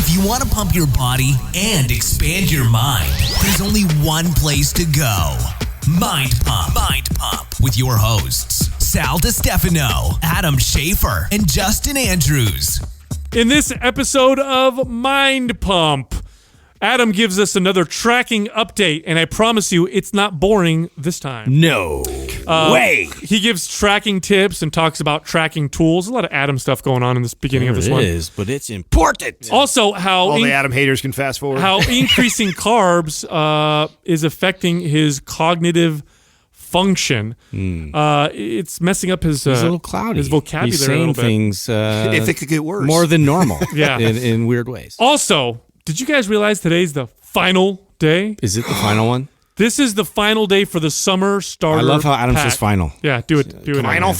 If you want to pump your body and expand your mind, there's only one place to go. Mind Pump. Mind Pump with your hosts, Sal DiStefano, Adam Schaefer, and Justin Andrews. In this episode of Mind Pump, Adam gives us another tracking update, and I promise you it's not boring this time. No way. He gives tracking tips and talks about tracking tools. A lot of Adam stuff going on in this beginning of this one. It is, but it's important. Also, how all the Adam haters can fast forward. How increasing carbs is affecting his cognitive function. It's messing up his He's a little cloudy. his vocabulary He's a little saying bit. things if it could get worse. more than normal. Yeah. in weird ways. Also, did you guys realize today's the final day? Is it the final one? This is the final day for the summer starter I love how Adam pack. says final. Yeah, do it. Do it. Final.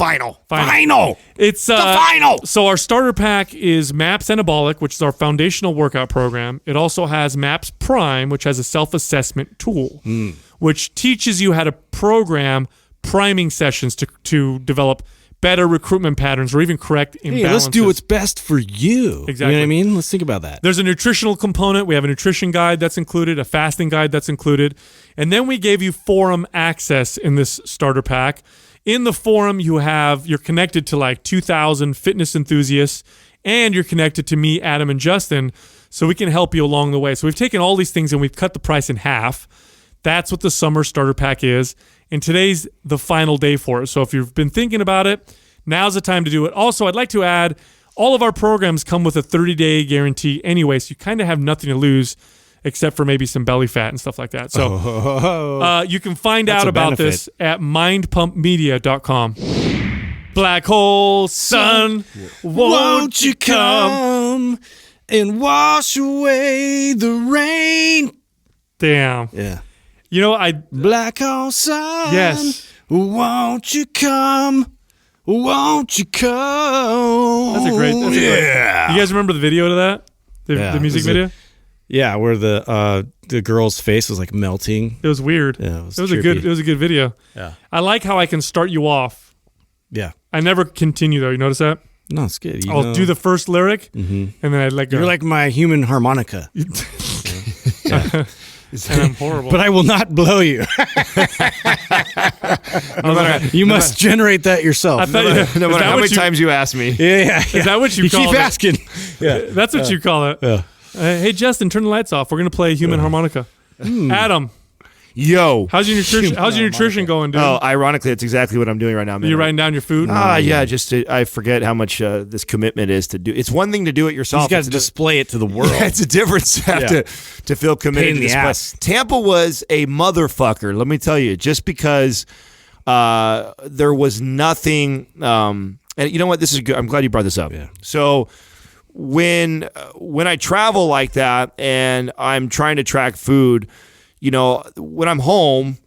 It's the final. So our starter pack is MAPS Anabolic, which is our foundational workout program. It also has MAPS Prime, which has a self-assessment tool, which teaches you how to program priming sessions to develop better recruitment patterns or even correct imbalances. Hey, let's do what's best for you. Exactly. You know what I mean? Let's think about that. There's a nutritional component. We have a nutrition guide that's included, a fasting guide that's included. And then we gave you forum access in this starter pack. In the forum, you're connected to like 2,000 fitness enthusiasts, and you're connected to me, Adam, and Justin, so we can help you along the way. So we've taken all these things and we've cut the price in half. That's what the summer starter pack is. And today's the final day for it. So if you've been thinking about it, now's the time to do it. Also, I'd like to add, all of our programs come with a 30-day guarantee anyway, so you kind of have nothing to lose except for maybe some belly fat and stuff like that. So you can find out about this at mindpumpmedia.com. Black hole sun, won't you come and wash away the rain? Damn. Yeah. You know, Black hole sun. Yes. Won't you come? Won't you come? That's a great. You guys remember the video to that? The music video? Yeah, where the girl's face was like melting. It was weird. Yeah, it was a good video. Yeah. I like how I can start you off. Yeah. I never continue though. You notice that? No, it's good. I'll do the first lyric, and then I let go. You're like my human harmonica. And I'm horrible. But I will not blow you. You must generate that yourself. No matter how many times you ask me. Yeah. Is that what you call it? keep asking. Yeah. That's what you call it. Yeah. Hey, Justin, turn the lights off. We're going to play human harmonica. Adam. Yo. How's your nutrition going, dude? Oh, ironically, that's exactly what I'm doing right now. Are you writing down your food? Yeah. I forget how much this commitment is to do. It's one thing to do it yourself. He's got to display it to the world. Yeah, it's a difference to feel committed Pain in to the this. ass. Tampa was a motherfucker. Let me tell you, just because there was nothing. And you know what? This is good. I'm glad you brought this up. Yeah. So when I travel like that and I'm trying to track food, you know, when I'm home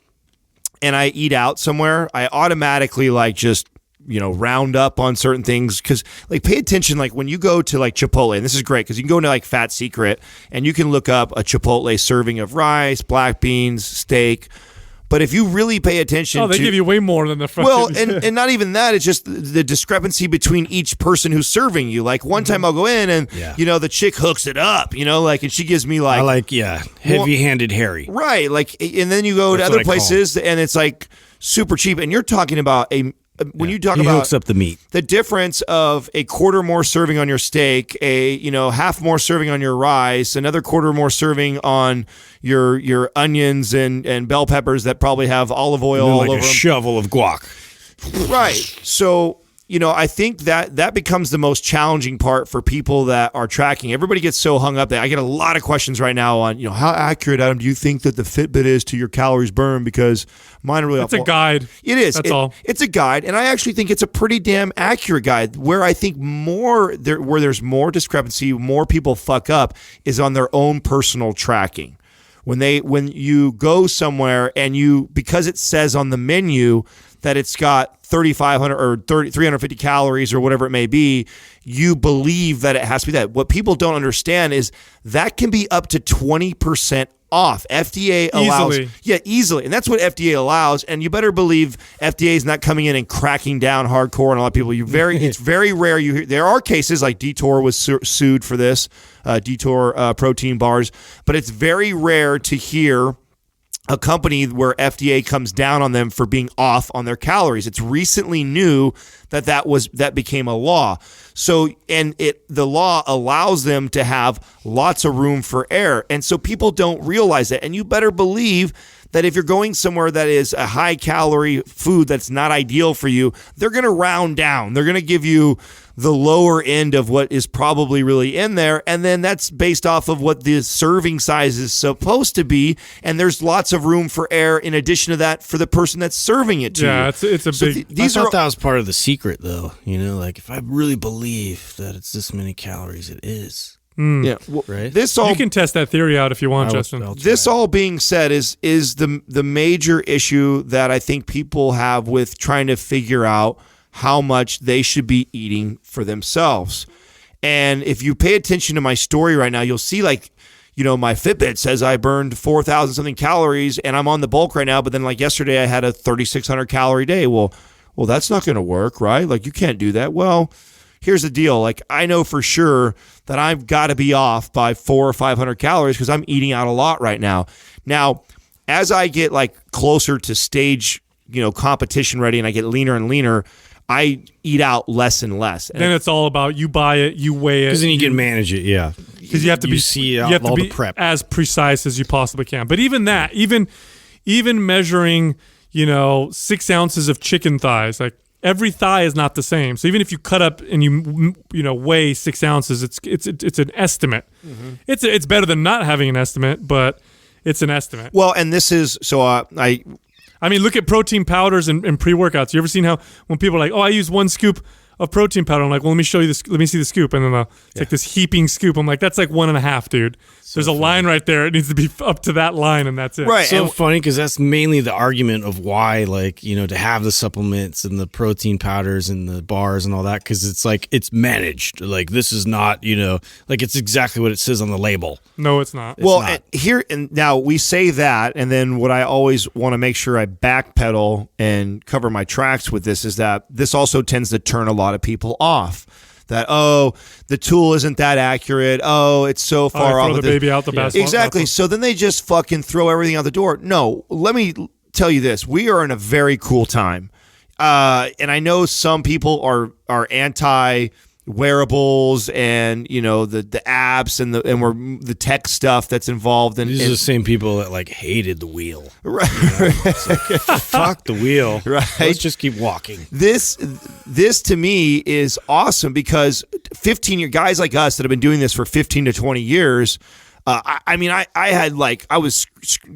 and I eat out somewhere, I automatically just round up on certain things because pay attention. Like when you go to Chipotle, and this is great because you can go into Fat Secret and you can look up a Chipotle serving of rice, black beans, steak. But if you really pay attention, they give you way more than the front. Well, and not even that. It's just the discrepancy between each person who's serving you. Like one time I'll go in and the chick hooks it up, and she gives me heavy-handed Harry. Right, and then you go to other places and it's super cheap. And you're talking about when you talk about hooks up the meat, the difference of a quarter more serving on your steak, half more serving on your rice, another quarter more serving on your onions and bell peppers that probably have olive oil all over them. Shovel of guac. Right. So, I think that becomes the most challenging part for people that are tracking. Everybody gets so hung up that I get a lot of questions right now on, how accurate, Adam, do you think that the Fitbit is to your calories burned? Because mine are really It's a guide. It is. That's all. It's a guide, and I actually think it's a pretty damn accurate guide. Where I think where there's more discrepancy, more people fuck up, is on their own personal tracking. When you go somewhere and because it says on the menu that it's got 3,500 or 350 calories or whatever it may be, you believe that it has to be that. What people don't understand is that can be up to 20% off. FDA allows easily. And that's what FDA allows. And you better believe FDA is not coming in and cracking down hardcore on a lot of people. It's very rare. There are cases like Detour was sued for this. Detour protein bars, but it's very rare to hear a company where FDA comes down on them for being off on their calories. It's recently new that became a law. So, and the law allows them to have lots of room for error. And so people don't realize that. And you better believe that if you're going somewhere that is a high calorie food that's not ideal for you, they're going to round down. They're going to give you the lower end of what is probably really in there. And then that's based off of what the serving size is supposed to be. And there's lots of room for error in addition to that for the person that's serving it to you. Yeah, it's a big... I thought that was part of the secret, though. You know, like if I really believe that it's this many calories, it is. Yeah, well, right. You can test that theory out if you want, Justin. This all being said is the major issue that I think people have with trying to figure out how much they should be eating for themselves. And if you pay attention to my story right now, you'll see like, you know, my Fitbit says I burned 4,000 something calories and I'm on the bulk right now. But then like yesterday I had a 3,600 calorie day. Well, that's not going to work, right? Like you can't do that. Well, here's the deal. Like I know for sure that I've got to be off by 400 or 500 calories because I'm eating out a lot right now. Now, as I get like closer to stage, you know, competition ready and I get leaner and leaner, I eat out less and less. Then it's all about you buy it, you weigh it. Because then you can manage it, yeah. Because you have to be the prep as precise as you possibly can. But even that, even measuring, you know, 6 ounces of chicken thighs, like every thigh is not the same. So even if you cut up and you weigh 6 ounces, it's an estimate. Mm-hmm. It's better than not having an estimate, but it's an estimate. Well, and this is so I mean, look at protein powders and pre-workouts. You ever seen how when people are like, "Oh, I use 1 scoop of protein powder," I'm like, "Well, let me show you this. Let me see the scoop," and then they'll take this heaping scoop. I'm like, "That's like 1.5, dude." So there's a line right there. It needs to be up to that line, and that's it. Right. So funny because that's mainly the argument of why, like, you know, to have the supplements and the protein powders and the bars and all that, because it's like it's managed. Like this is not, you know, like it's exactly what it says on the label. No, it's not. And now we say that, and then what I always want to make sure I backpedal and cover my tracks with this is that this also tends to turn a lot of people off. That, oh, the tool isn't that accurate. Oh, it's so far off. Throw the baby out the basket. Exactly. So then they just fucking throw everything out the door. No, let me tell you this. We are in a very cool time. And I know some people are anti wearables and, you know, the apps and the tech stuff that's involved. These are the same people that like hated the wheel. Right. You know? It's like, fuck the wheel. Right. Let's just keep walking. This to me is awesome because 15-year guys like us that have been doing this for 15 to 20 years. I was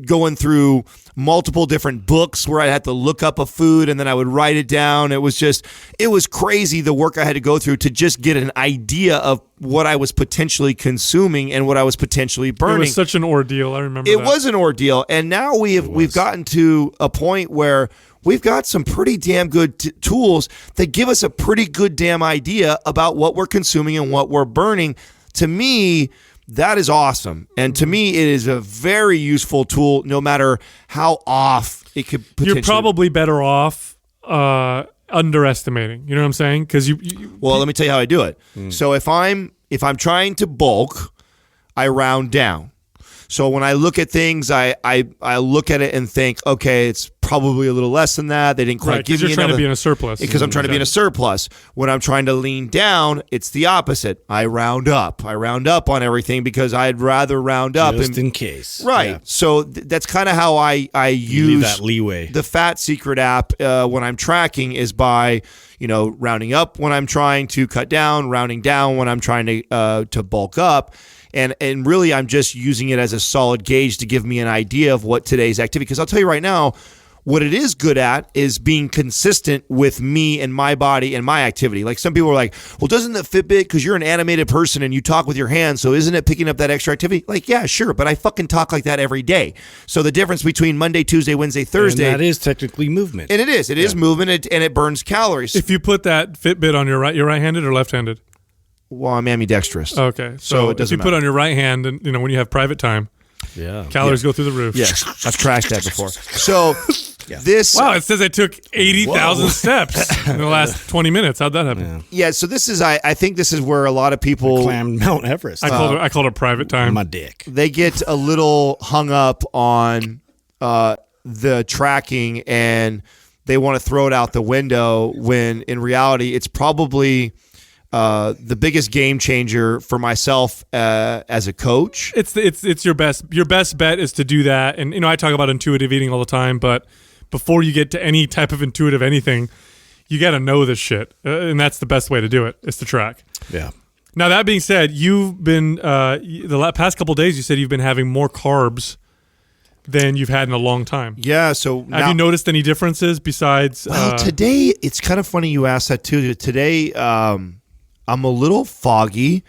going through multiple different books where I had to look up a food and then I would write it down. It was crazy the work I had to go through to just get an idea of what I was potentially consuming and what I was potentially burning. It was such an ordeal. I remember it was an ordeal. And now we've gotten to a point where we've got some pretty damn good tools that give us a pretty good damn idea about what we're consuming and what we're burning. To me, that is awesome. And to me, it is a very useful tool no matter how off it could potentially. You're probably better off underestimating. You know what I'm saying? Because Well, let me tell you how I do it. So if I'm trying to bulk, I round down. So when I look at things, I look at it and think, okay, it's probably a little less than that. They didn't quite give me enough. Because you're trying to be in a surplus. Because I'm trying to be in a surplus. When I'm trying to lean down, it's the opposite. I round up. I round up on everything because I'd rather round up. Just in case. Right. Yeah. So that's kind of how I use leave that leeway. The Fat Secret app when I'm tracking is by, you know, rounding up when I'm trying to cut down, rounding down when I'm trying to bulk up. And really, I'm just using it as a solid gauge to give me an idea of what today's activity. Because I'll tell you right now, what it is good at is being consistent with me and my body and my activity. Like some people are like, well, doesn't the Fitbit, because you're an animated person and you talk with your hands, so isn't it picking up that extra activity? Like, yeah, sure, but I fucking talk like that every day. So the difference between Monday, Tuesday, Wednesday, Thursday. And that is technically movement. And it is. It is movement and it burns calories. If you put that Fitbit on you're right-handed or left-handed? Well, I'm ambidextrous. Okay. So it doesn't if you put on your right hand and, you know, when you have private time, calories go through the roof. Yes, I've tracked that before. So This Wow, it says I took 80,000 steps in the last 20 minutes. How'd that happen? Yeah, so this is I think this is where a lot of people Climbed Mount Everest. I called it private time. my dick. they get a little hung up on the tracking and they want to throw it out the window when in reality it's probably the biggest game changer for myself as a coach. It's your best bet is to do that. And I talk about intuitive eating all the time, but before you get to any type of intuitive anything, you got to know this shit, and that's the best way to do it is to track. Yeah. Now that being said, you've been the past couple of days. You said you've been having more carbs than you've had in a long time. Yeah. So Have you noticed any differences besides? Well, today it's kind of funny you asked that too. Today, I'm a little foggy.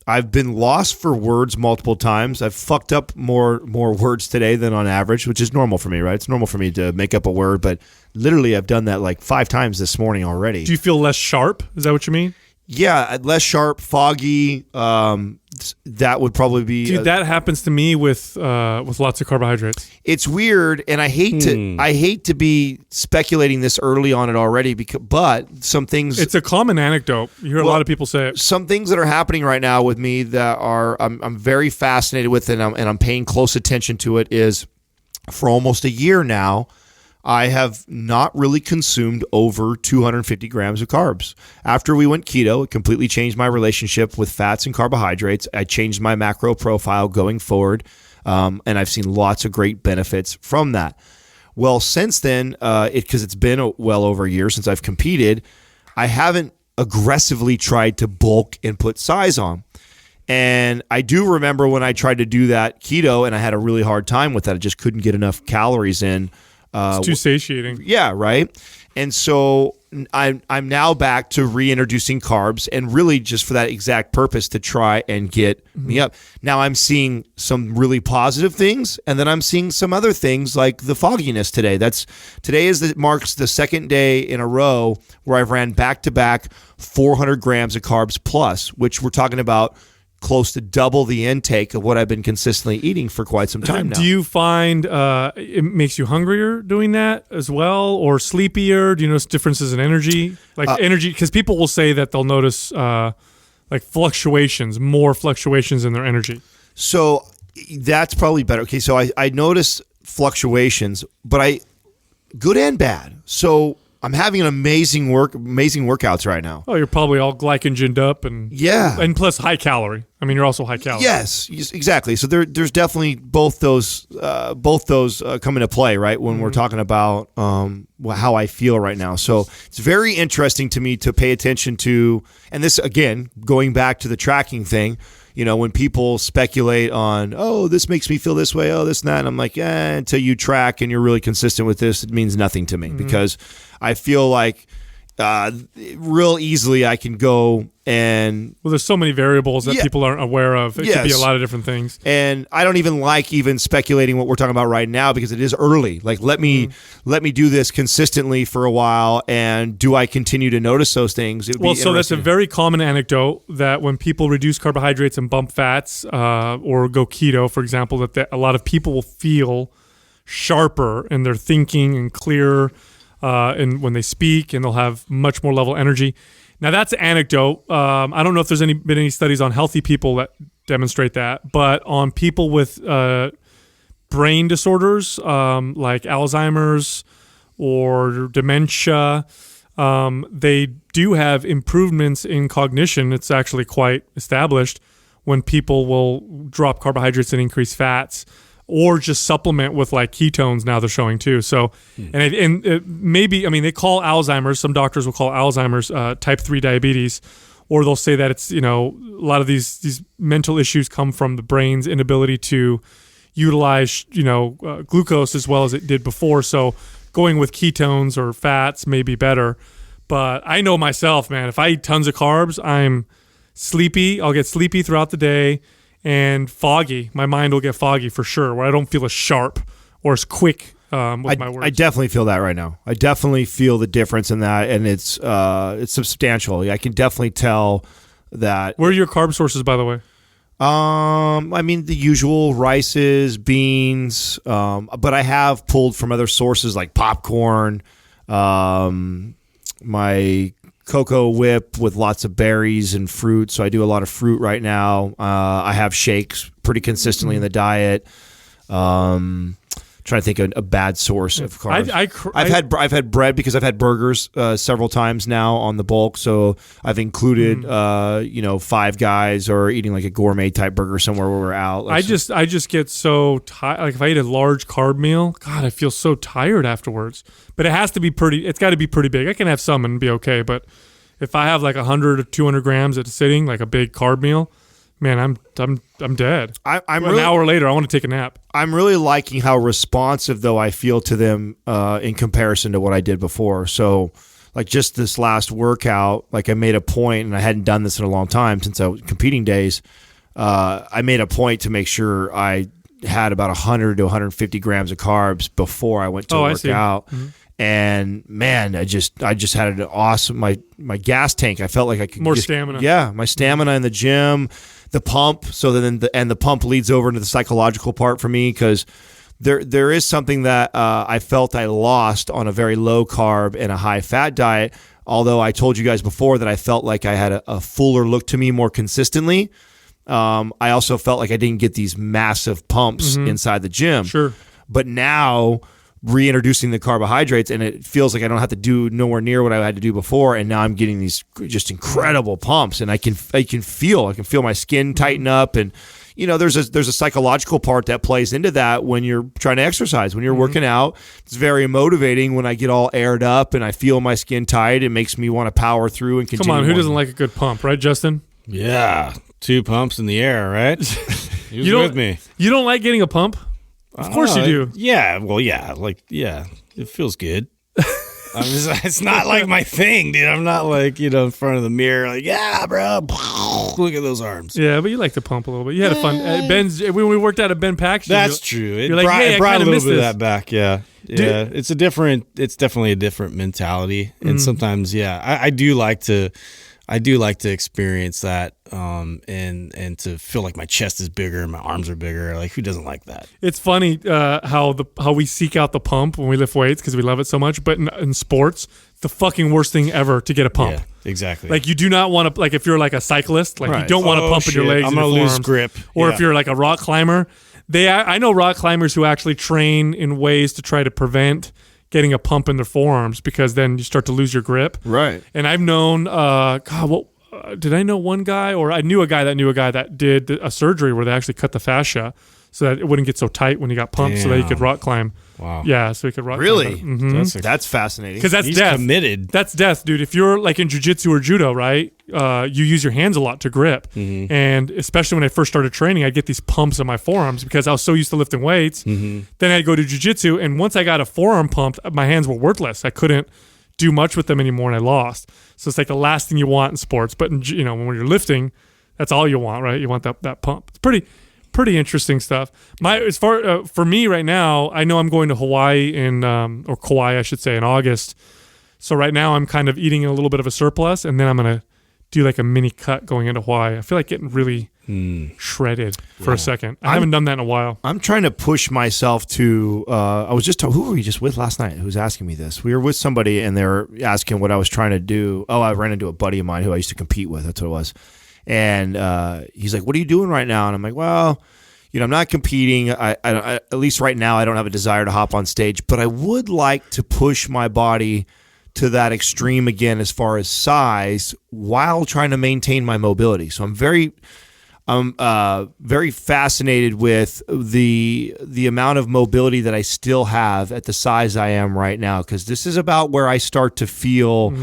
I've been lost for words multiple times. I've fucked up more words today than on average, which is normal for me, right? It's normal for me to make up a word, but literally I've done that like 5 times this morning already. Do you feel less sharp? Is that what you mean? Yeah, less sharp, foggy. That would probably be. Dude, that happens to me with lots of carbohydrates. It's weird, and I hate to be speculating this early on it already, but some things. It's a common anecdote. You hear a lot of people say it. Some things that are happening right now with me that I'm very fascinated with, and I'm paying close attention to it. Is for almost a year now, I have not really consumed over 250 grams of carbs. After we went keto, it completely changed my relationship with fats and carbohydrates. I changed my macro profile going forward, and I've seen lots of great benefits from that. Well, since then, because it's been well over a year since I've competed, I haven't aggressively tried to bulk and put size on. And I do remember when I tried to do that keto, and I had a really hard time with that. I just couldn't get enough calories in. It's too satiating. Yeah, right. And so I'm now back to reintroducing carbs, and really just for that exact purpose to try and get me up. Now I'm seeing some really positive things, and then I'm seeing some other things like the fogginess today. Marks the second day in a row where I've ran back to back 400 grams of carbs plus, which we're talking about close to double the intake of what I've been consistently eating for quite some time now. Do you find it makes you hungrier doing that as well, or sleepier? Do you notice differences in energy? Energy, because people will say that they'll notice more fluctuations in their energy. So that's probably better. Okay, so I notice fluctuations, but good and bad. So I'm having an amazing workouts right now. Oh, you're probably all glycogened up and plus high calorie. I mean, you're also high calorie. Yes, exactly. So there's definitely both those come into play, right? When we're talking about how I feel right now. So it's very interesting to me to pay attention to, and this again going back to the tracking thing. When people speculate on, oh, this makes me feel this way, oh, this and that, and I'm like, until you track and you're really consistent with this, it means nothing to me because I feel like real easily I can go and... Well, there's so many variables that people aren't aware of. It could be a lot of different things. And I don't even like speculating what we're talking about right now because it is early. Like, let me do this consistently for a while, and do I continue to notice those things? So that's a very common anecdote that when people reduce carbohydrates and bump fats or go keto, for example, that a lot of people will feel sharper in their thinking and clearer and when they speak, and they'll have much more level energy. Now that's an anecdote. I don't know if there's been any studies on healthy people that demonstrate that, but on people with brain disorders like Alzheimer's or dementia, they do have improvements in cognition. It's actually quite established when people will drop carbohydrates and increase fats, or just supplement with like ketones. Now they're showing too. So, they call Alzheimer's. Some doctors will call Alzheimer's type 3 diabetes, or they'll say that it's a lot of these mental issues come from the brain's inability to utilize glucose as well as it did before. So going with ketones or fats may be better. But I know myself, man. If I eat tons of carbs, I'm sleepy. I'll get sleepy throughout the day. And foggy. My mind will get foggy for sure, where I don't feel as sharp or as quick with my words. I definitely feel that right now. I definitely feel the difference in that, and it's substantial. I can definitely tell that. Where are your carb sources, by the way? I mean, the usual rices, beans, but I have pulled from other sources like popcorn, my cocoa whip with lots of berries and fruit. So I do a lot of fruit right now. I have shakes pretty consistently in the diet. Trying to think of a bad source of carbs. I've had bread because I've had burgers several times now on the bulk. So I've included Five Guys or eating like a gourmet type burger somewhere where we're out. I just get so tired. Like if I eat a large carb meal, God, I feel so tired afterwards. But it has to be pretty. It's got to be pretty big. I can have some and be okay. But if I have like 100 or 200 grams at a sitting, like a big carb meal, man, I'm dead. I'm an hour later, I want to take a nap. I'm really liking how responsive though I feel to them in comparison to what I did before. So, like just this last workout, like I made a point, and I hadn't done this in a long time since I was competing days. I made a point to make sure I had about 100 to 150 grams of carbs before I went to work out. Mm-hmm. And man, I just had an awesome my gas tank. I felt like I could stamina. Yeah, my stamina in the gym. The pump, so then the pump leads over into the psychological part for me because there is something that I felt I lost on a very low carb and a high fat diet. Although I told you guys before that I felt like I had a fuller look to me more consistently. I also felt like I didn't get these massive pumps inside the gym. Sure, but now reintroducing the carbohydrates, and it feels like I don't have to do nowhere near what I had to do before, and now I'm getting these just incredible pumps, and I can feel my skin tighten up, and there's a psychological part that plays into that when you're trying to exercise, when you're working out. It's very motivating when I get all aired up and I feel my skin tight. It makes me want to power through and continue. Come on, who doesn't like a good pump, right, Justin? Yeah, 2 pumps in the air, right? He was with me. You don't like getting a pump? Of course you do. Yeah, well, yeah, it feels good. It's not like my thing, dude. I'm not like, in front of the mirror, like, yeah, bro, look at those arms. Yeah, but you like to pump a little bit. You had a fun. When we worked out at Ben Paxton. That's true. It brought a little bit of that back. Yeah, yeah. It's definitely a different mentality, and sometimes, I do like to experience that, and to feel like my chest is bigger and my arms are bigger. Like, who doesn't like that? It's funny how we seek out the pump when we lift weights because we love it so much. But in sports, the fucking worst thing ever to get a pump. Yeah, exactly. Like, you do not want to. Like, if you're like a cyclist, like, you don't want to pump in your legs. I'm gonna lose grip. Or if you're like a rock climber, I know rock climbers who actually train in ways to try to prevent getting a pump in their forearms because then you start to lose your grip. Right. And I've known, did I know one guy, or I knew a guy that did a surgery where they actually cut the fascia so that it wouldn't get so tight when he got pumped. Damn. So that he could rock climb. Wow. Yeah, so he could rock climb. Really? Mm-hmm. That's fascinating. Because He's death. Committed. That's death, dude. If you're like in jiu-jitsu or judo, right, you use your hands a lot to grip. Mm-hmm. And especially when I first started training, I'd get these pumps on my forearms because I was so used to lifting weights. Mm-hmm. Then I'd go to jiu-jitsu, and once I got a forearm pumped, my hands were worthless. I couldn't do much with them anymore, and I lost. So it's like the last thing you want in sports. But when you're lifting, that's all you want, right? You want that pump. It's pretty interesting stuff. For me right now, I know I'm going to Hawaii or Kauai, I should say, in August. So right now I'm kind of eating a little bit of a surplus, and then I'm gonna do like a mini cut going into Hawaii. I feel like getting really shredded for a second. I haven't done that in a while. I'm trying to push myself to. I was just who were you just with last night? Who was asking me this? We were with somebody, and they were asking what I was trying to do. Oh, I ran into a buddy of mine who I used to compete with. That's what it was. And he's like, "What are you doing right now?" And I'm like, "Well, I'm not competing. I at least right now, I don't have a desire to hop on stage, but I would like to push my body to that extreme again as far as size while trying to maintain my mobility." So I'm very fascinated with the amount of mobility that I still have at the size I am right now, because this is about where I start to feel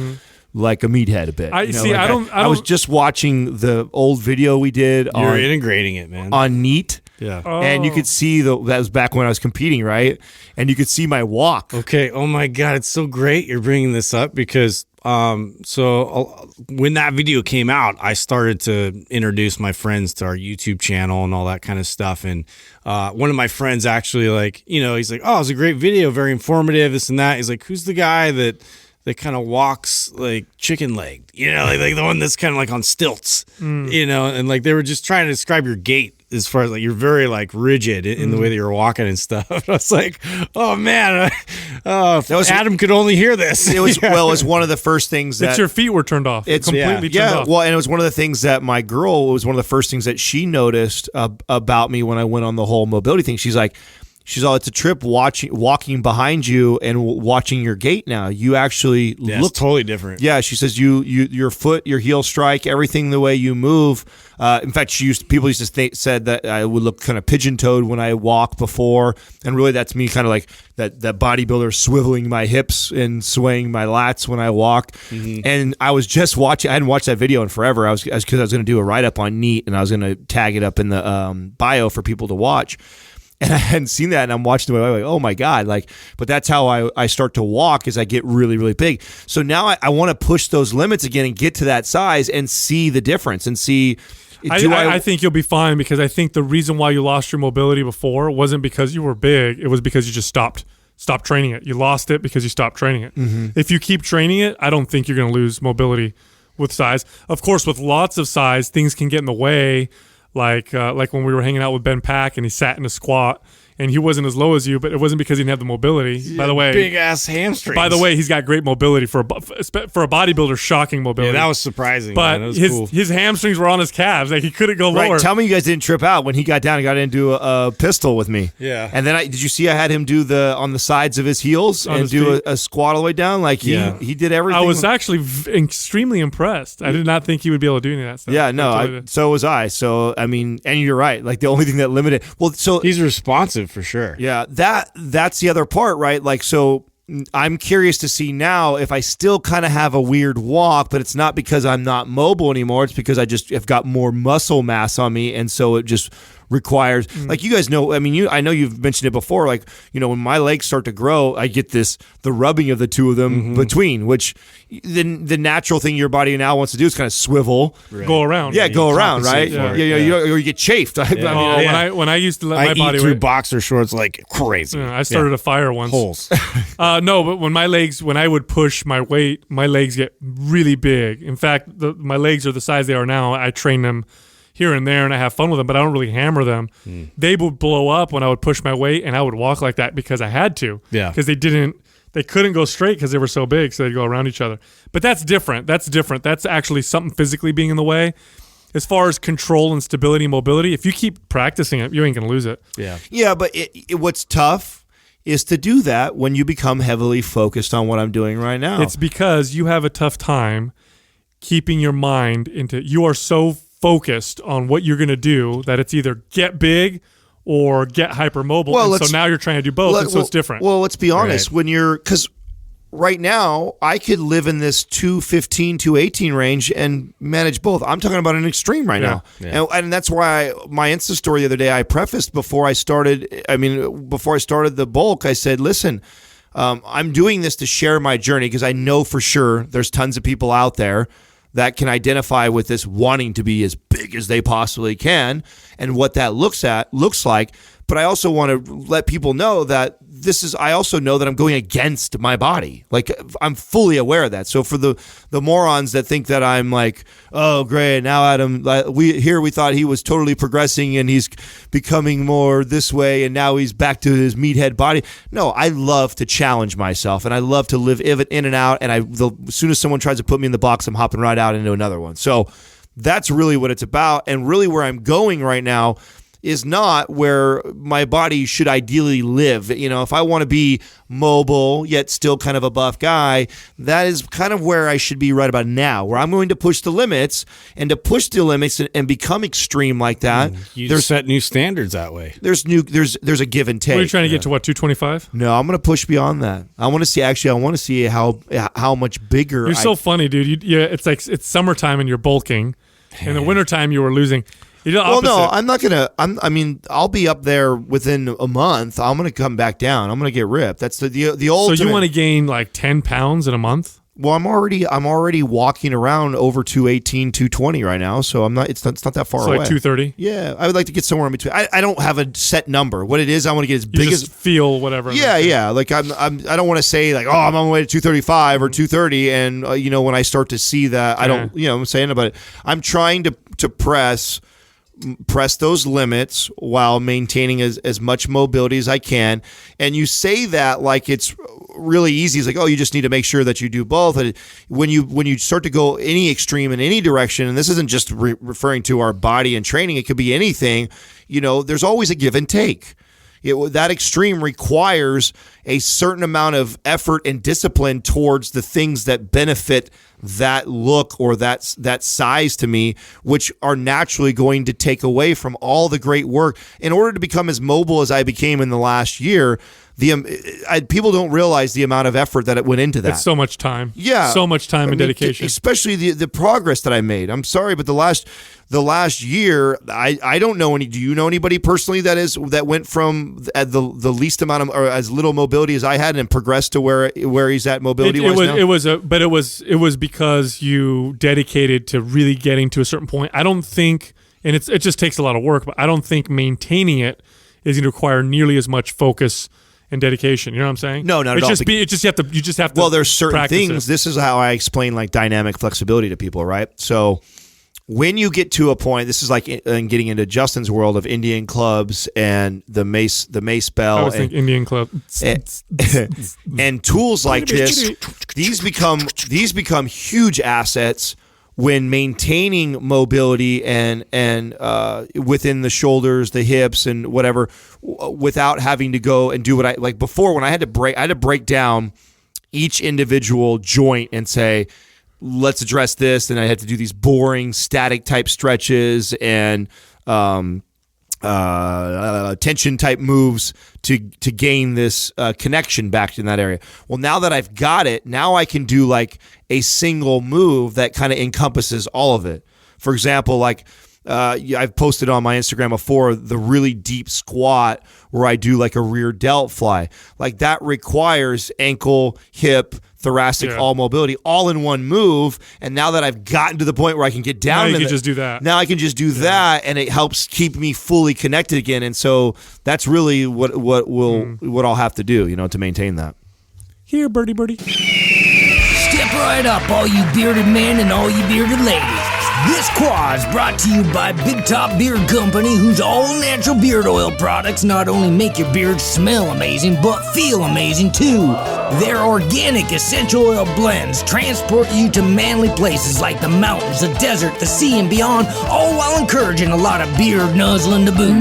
like a meathead a bit. I was just watching the old video we did. You're integrating it, man. On NEAT. Yeah. And you could see that was back when I was competing, right? And you could see my walk. Okay. Oh my God. It's so great you're bringing this up because when that video came out, I started to introduce my friends to our YouTube channel and all that kind of stuff. And one of my friends actually, like, he's like, "Oh, it's a great video, very informative, this and that." He's like, "Who's the guy that that kind of walks like chicken legged, like the one that's kind of like on stilts, and like they were just trying to describe your gait as far as like you're very like rigid in the way that you're walking and stuff. I was like, oh man, if Adam could only hear this. It was well, it was one of the first things that your feet were turned off. It's completely turned off. Well, and it was one of the things that my girl, it was one of the first things that she noticed about me when I went on the whole mobility thing. She's all, it's a trip walking behind you and watching your gait now. You actually look totally different. Yeah, she says your foot, your heel strike, everything the way you move. In fact, people used to said that I would look kind of pigeon-toed when I walk before, and really that's me kind of like that bodybuilder swiveling my hips and swaying my lats when I walk. Mm-hmm. And I was just watching. I hadn't watched that video in forever. Because I was going to do a write-up on NEAT, and I was going to tag it up in the bio for people to watch. And I hadn't seen that, and I'm watching it, like, oh my God, but that's how I start to walk as I get really, really big. So now I want to push those limits again and get to that size and see the difference and see. I think you'll be fine, because I think the reason why you lost your mobility before wasn't because you were big. It was because you just stopped training it. You lost it because you stopped training it. Mm-hmm. If you keep training it, I don't think you're going to lose mobility with size. Of course, with lots of size, things can get in the way. Like when we were hanging out with Ben Pack and he sat in a squat and he wasn't as low as you, but it wasn't because he didn't have the mobility. Yeah, by the way, big ass hamstrings. By the way, he's got great mobility for a bodybuilder. Shocking mobility. Yeah, that was surprising. But man. his hamstrings were on his calves. Like he couldn't go lower. Right. Tell me you guys didn't trip out when he got down and got into a pistol with me. Yeah. And then did you see I had him do on the sides of his heels and do a squat all the way down? Like he did everything. I was actually extremely impressed. I did not think he would be able to do any of that stuff. Yeah, no, so was I. So I mean, and you're right. Like the only thing that limited. Well, so he's responsive for sure. Yeah. That's the other part, right? Like, so I'm curious to see now if I still kind of have a weird walk, but it's not because I'm not mobile anymore. It's because I just have got more muscle mass on me, and so it just requires, like you guys know, I mean, I know you've mentioned it before, like, when my legs start to grow, I get the rubbing of the two of them between, which the natural thing your body now wants to do is kind of swivel. Right. Go around. Yeah, go around, right? Yeah. Or you get chafed. Yeah. When I used to let my body eat through boxer shorts like crazy. I started a fire once. Holes. No, but when I would push my weight, my legs get really big. In fact, my legs are the size they are now. I train them here and there, and I have fun with them, but I don't really hammer them. They would blow up when I would push my weight, and I would walk like that because I had to. Yeah. Because they couldn't go straight because they were so big, so they'd go around each other. But that's different. That's actually something physically being in the way. As far as control and stability and mobility, if you keep practicing it, you ain't going to lose it. Yeah. Yeah, but what's tough is to do that when you become heavily focused on what I'm doing right now. It's because you have a tough time keeping your mind you are so focused on what you're going to do that it's either get big or get hypermobile. Well, so now you're trying to do both, and so it's different. Well, let's be honest. Right. Because right now I could live in this 215, 218 range and manage both. I'm talking about an extreme right now. Yeah. And that's why my Insta story the other day, I prefaced before I started the bulk, I said, listen, I'm doing this to share my journey because I know for sure there's tons of people out there that can identify with this wanting to be as big as they possibly can and what that looks like. But I also want to let people know that I also know that I'm going against my body. Like, I'm fully aware of that. So for the morons that think that I'm like, oh, great, now Adam, we thought he was totally progressing and he's becoming more this way and now he's back to his meathead body. No, I love to challenge myself and I love to live in and out. And as soon as someone tries to put me in the box, I'm hopping right out into another one. So that's really what it's about. And really where I'm going right now is not where my body should ideally live. If I want to be mobile yet still kind of a buff guy, that is kind of where I should be right about now, where I'm going to push the limits, and to push the limits and become extreme like that. You set new standards that way. There's a give and take. What are you trying to get to? What, 225? No, I'm going to push beyond that. I want to see how much bigger. You're so funny, dude. It's like it's summertime and you're bulking. In the wintertime you were losing. Well, no, I'm not gonna. I'll be up there within a month. I'm gonna come back down. I'm gonna get ripped. That's the old. So you want to gain like 10 pounds in a month? Well, I'm already walking around over 218, 220 right now, so I'm not. It's not that far away. Like 230. Yeah, I would like to get somewhere in between. I don't have a set number. What it is, I want to get as You big just as feel whatever. Yeah. Like I don't want to say like, oh, I'm on my way to 235 or 230, and when I start to see that, I don't. I'm saying about it. I'm trying to press those limits while maintaining as much mobility as I can. And you say that like it's really easy. It's like, oh, you just need to make sure that you do both. And when you start to go any extreme in any direction, and this isn't just referring to our body and training, it could be anything, there's always a give and take. That extreme requires a certain amount of effort and discipline towards the things that benefit that look or that size to me, which are naturally going to take away from all the great work. In order to become as mobile as I became in the last year, people don't realize the amount of effort that it went into that. It's so much time. Yeah. So much time and dedication. Especially the progress that I made. I'm sorry, but the last year, I don't know do you know anybody personally that went from at the least amount of or as little mobility as I had and progressed to where he's at mobility wise now? It was because you dedicated to really getting to a certain point. I don't think, and it just takes a lot of work, but I don't think maintaining it is going to require nearly as much focus and dedication. You know what I'm saying? No, not at all. You just have to. Well, there's certain things. It. This is how I explain like dynamic flexibility to people, right? So when you get to a point, this is like in getting into Justin's world of Indian clubs and the mace bell. I was thinking Indian club and tools like this. These become huge assets when maintaining mobility and within the shoulders, the hips, and whatever, without having to go and do what I like before. When I had to break down each individual joint and say, let's address this, and I had to do these boring static type stretches and tension type moves to gain this connection back in that area. Well, now that I've got it, now I can do like a single move that kind of encompasses all of it. For example, like I've posted on my Instagram before the really deep squat where I do like a rear delt fly. Like that requires ankle, hip, thoracic, all mobility, all in one move. And now that I've gotten to the point where I can get down, now you can just do that. Now I can just do that, and it helps keep me fully connected again. And so that's really what I'll have to do, to maintain that. Here, birdie. Step right up, all you bearded men and all you bearded ladies. This quad is brought to you by Big Top Beard Company, whose all-natural beard oil products not only make your beard smell amazing, but feel amazing too. Their organic essential oil blends transport you to manly places like the mountains, the desert, the sea, and beyond, all while encouraging a lot of beard nuzzling to boot.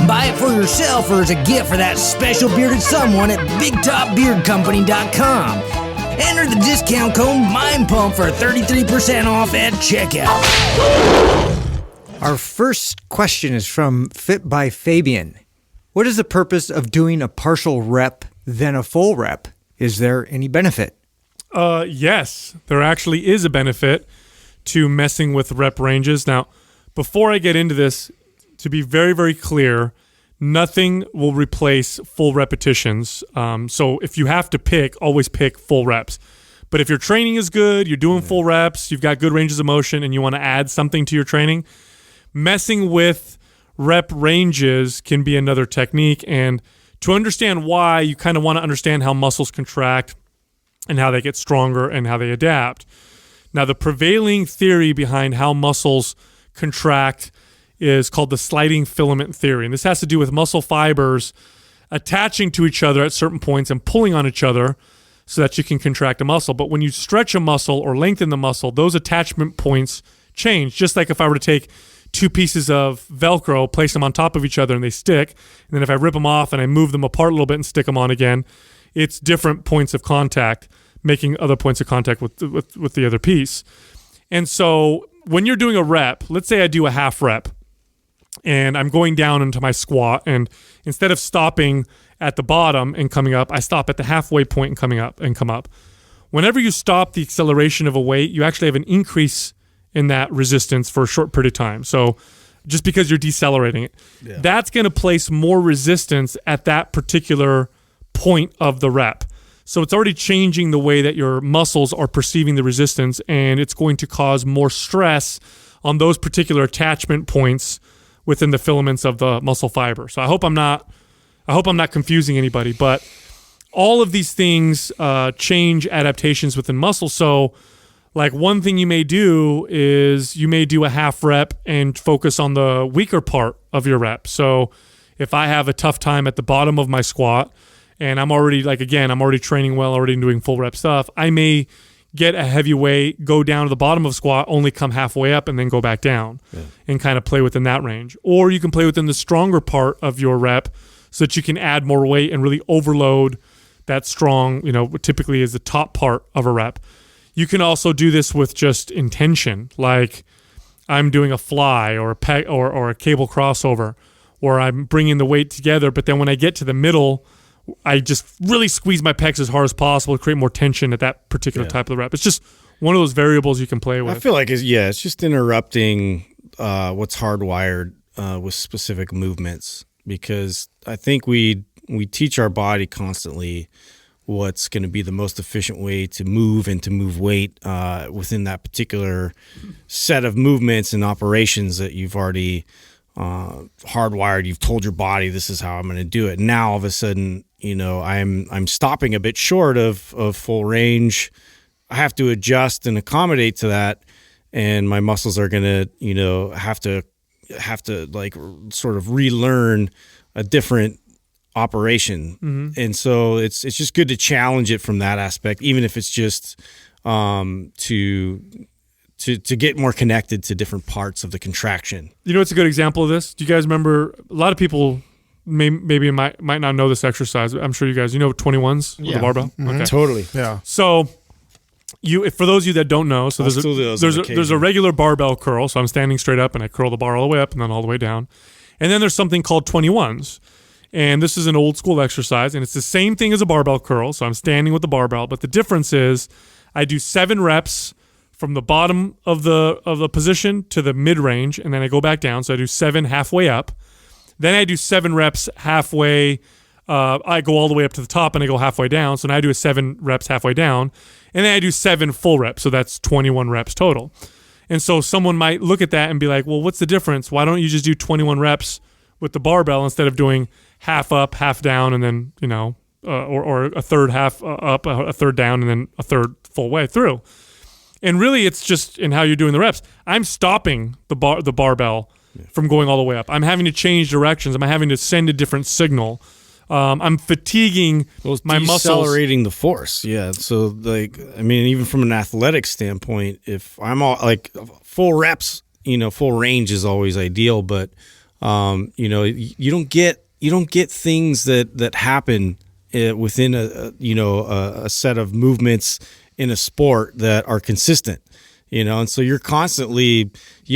Buy it for yourself or as a gift for that special bearded someone at BigTopBeardCompany.com. Enter the discount code MINDPUMP for 33% off at checkout. Our first question is from Fit by Fabian. What is the purpose of doing a partial rep then a full rep? Is there any benefit? Yes, there actually is a benefit to messing with rep ranges. Now, before I get into this, to be very, very clear, nothing will replace full repetitions. So if you have to pick, always pick full reps. But if your training is good, you're doing full reps, you've got good ranges of motion, and you want to add something to your training, messing with rep ranges can be another technique. And to understand why, you kind of want to understand how muscles contract and how they get stronger and how they adapt. Now, the prevailing theory behind how muscles contract is called the sliding filament theory. And this has to do with muscle fibers attaching to each other at certain points and pulling on each other so that you can contract a muscle. But when you stretch a muscle or lengthen the muscle, those attachment points change. Just like if I were to take two pieces of Velcro, place them on top of each other and they stick, and then if I rip them off and I move them apart a little bit and stick them on again, it's different points of contact, making other points of contact with the other piece. And so when you're doing a rep, let's say I do a half rep, and I'm going down into my squat, and instead of stopping at the bottom and coming up, I stop at the halfway point and come up. Whenever you stop the acceleration of a weight, you actually have an increase in that resistance for a short period of time. So just because you're decelerating it, that's going to place more resistance at that particular point of the rep. So it's already changing the way that your muscles are perceiving the resistance, and it's going to cause more stress on those particular attachment points within the filaments of the muscle fiber. So I hope I'm not confusing anybody, but all of these things change adaptations within muscle. So like one thing you may do is you may do a half rep and focus on the weaker part of your rep. So if I have a tough time at the bottom of my squat and I'm already training well, already doing full rep stuff, I may get a heavy weight, go down to the bottom of squat, only come halfway up and then go back down and kind of play within that range. Or you can play within the stronger part of your rep so that you can add more weight and really overload that strong, what typically is the top part of a rep. You can also do this with just intention, like I'm doing a fly or a peg or a cable crossover, or I'm bringing the weight together, but then when I get to the middle, I just really squeeze my pecs as hard as possible to create more tension at that particular type of the rep. It's just one of those variables you can play with. I feel like it's just interrupting what's hardwired with specific movements, because I think we teach our body constantly what's going to be the most efficient way to move and to move weight within that particular set of movements and operations that you've already hardwired. You've told your body this is how I'm going to do it. Now all of a sudden, I'm stopping a bit short of full range. I have to adjust and accommodate to that, and my muscles are going to have to like sort of relearn a different operation. And so it's just good to challenge it from that aspect, even if it's just to get more connected to different parts of the contraction. It's a good example of this. Do you guys remember, a lot of people maybe might not know this exercise. I'm sure you guys, 21s with the barbell? Okay. Totally. Yeah. So for those of you that don't know, so there's a regular barbell curl. So I'm standing straight up and I curl the bar all the way up and then all the way down. And then there's something called 21s. And this is an old school exercise, and it's the same thing as a barbell curl. So I'm standing with the barbell, but the difference is I do 7 reps from the bottom of the position to the mid range, and then I go back down. So I do 7 halfway up. Then I do 7 reps halfway. I go all the way up to the top, and I go halfway down. So now I do 7 reps halfway down, and then I do 7 full reps. So that's 21 reps total. And so someone might look at that and be like, well, what's the difference? Why don't you just do 21 reps with the barbell instead of doing half up, half down, and then, or a third half up, a third down, and then a third full way through. And really, it's just in how you're doing the reps. I'm stopping the barbell from going all the way up. I'm having to change directions. I'm having to send a different signal. I'm fatiguing my muscles. Decelerating the force. Yeah. So, even from an athletic standpoint, if I'm all full reps, full range is always ideal, but you don't get things that happen within a set of movements in a sport that are consistent, and so you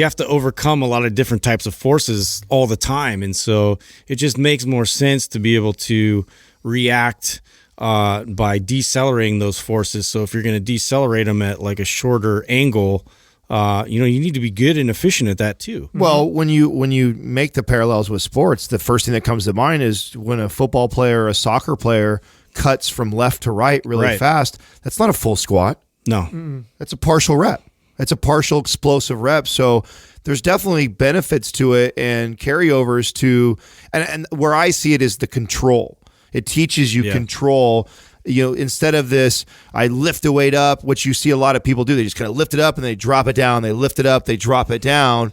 have to overcome a lot of different types of forces all the time. And so it just makes more sense to be able to react by decelerating those forces. So if you're going to decelerate them at like a shorter angle, you need to be good and efficient at that too. Well, when you make the parallels with sports, the first thing that comes to mind is when a football player or a soccer player cuts from left to right really fast. That's not a full squat. No. That's a partial rep. That's a partial explosive rep. So there's definitely benefits to it and carryovers to, and where I see it is the control. It teaches you control. Instead of this, I lift the weight up, which you see a lot of people do. They just kind of lift it up and they drop it down. They lift it up, they drop it down.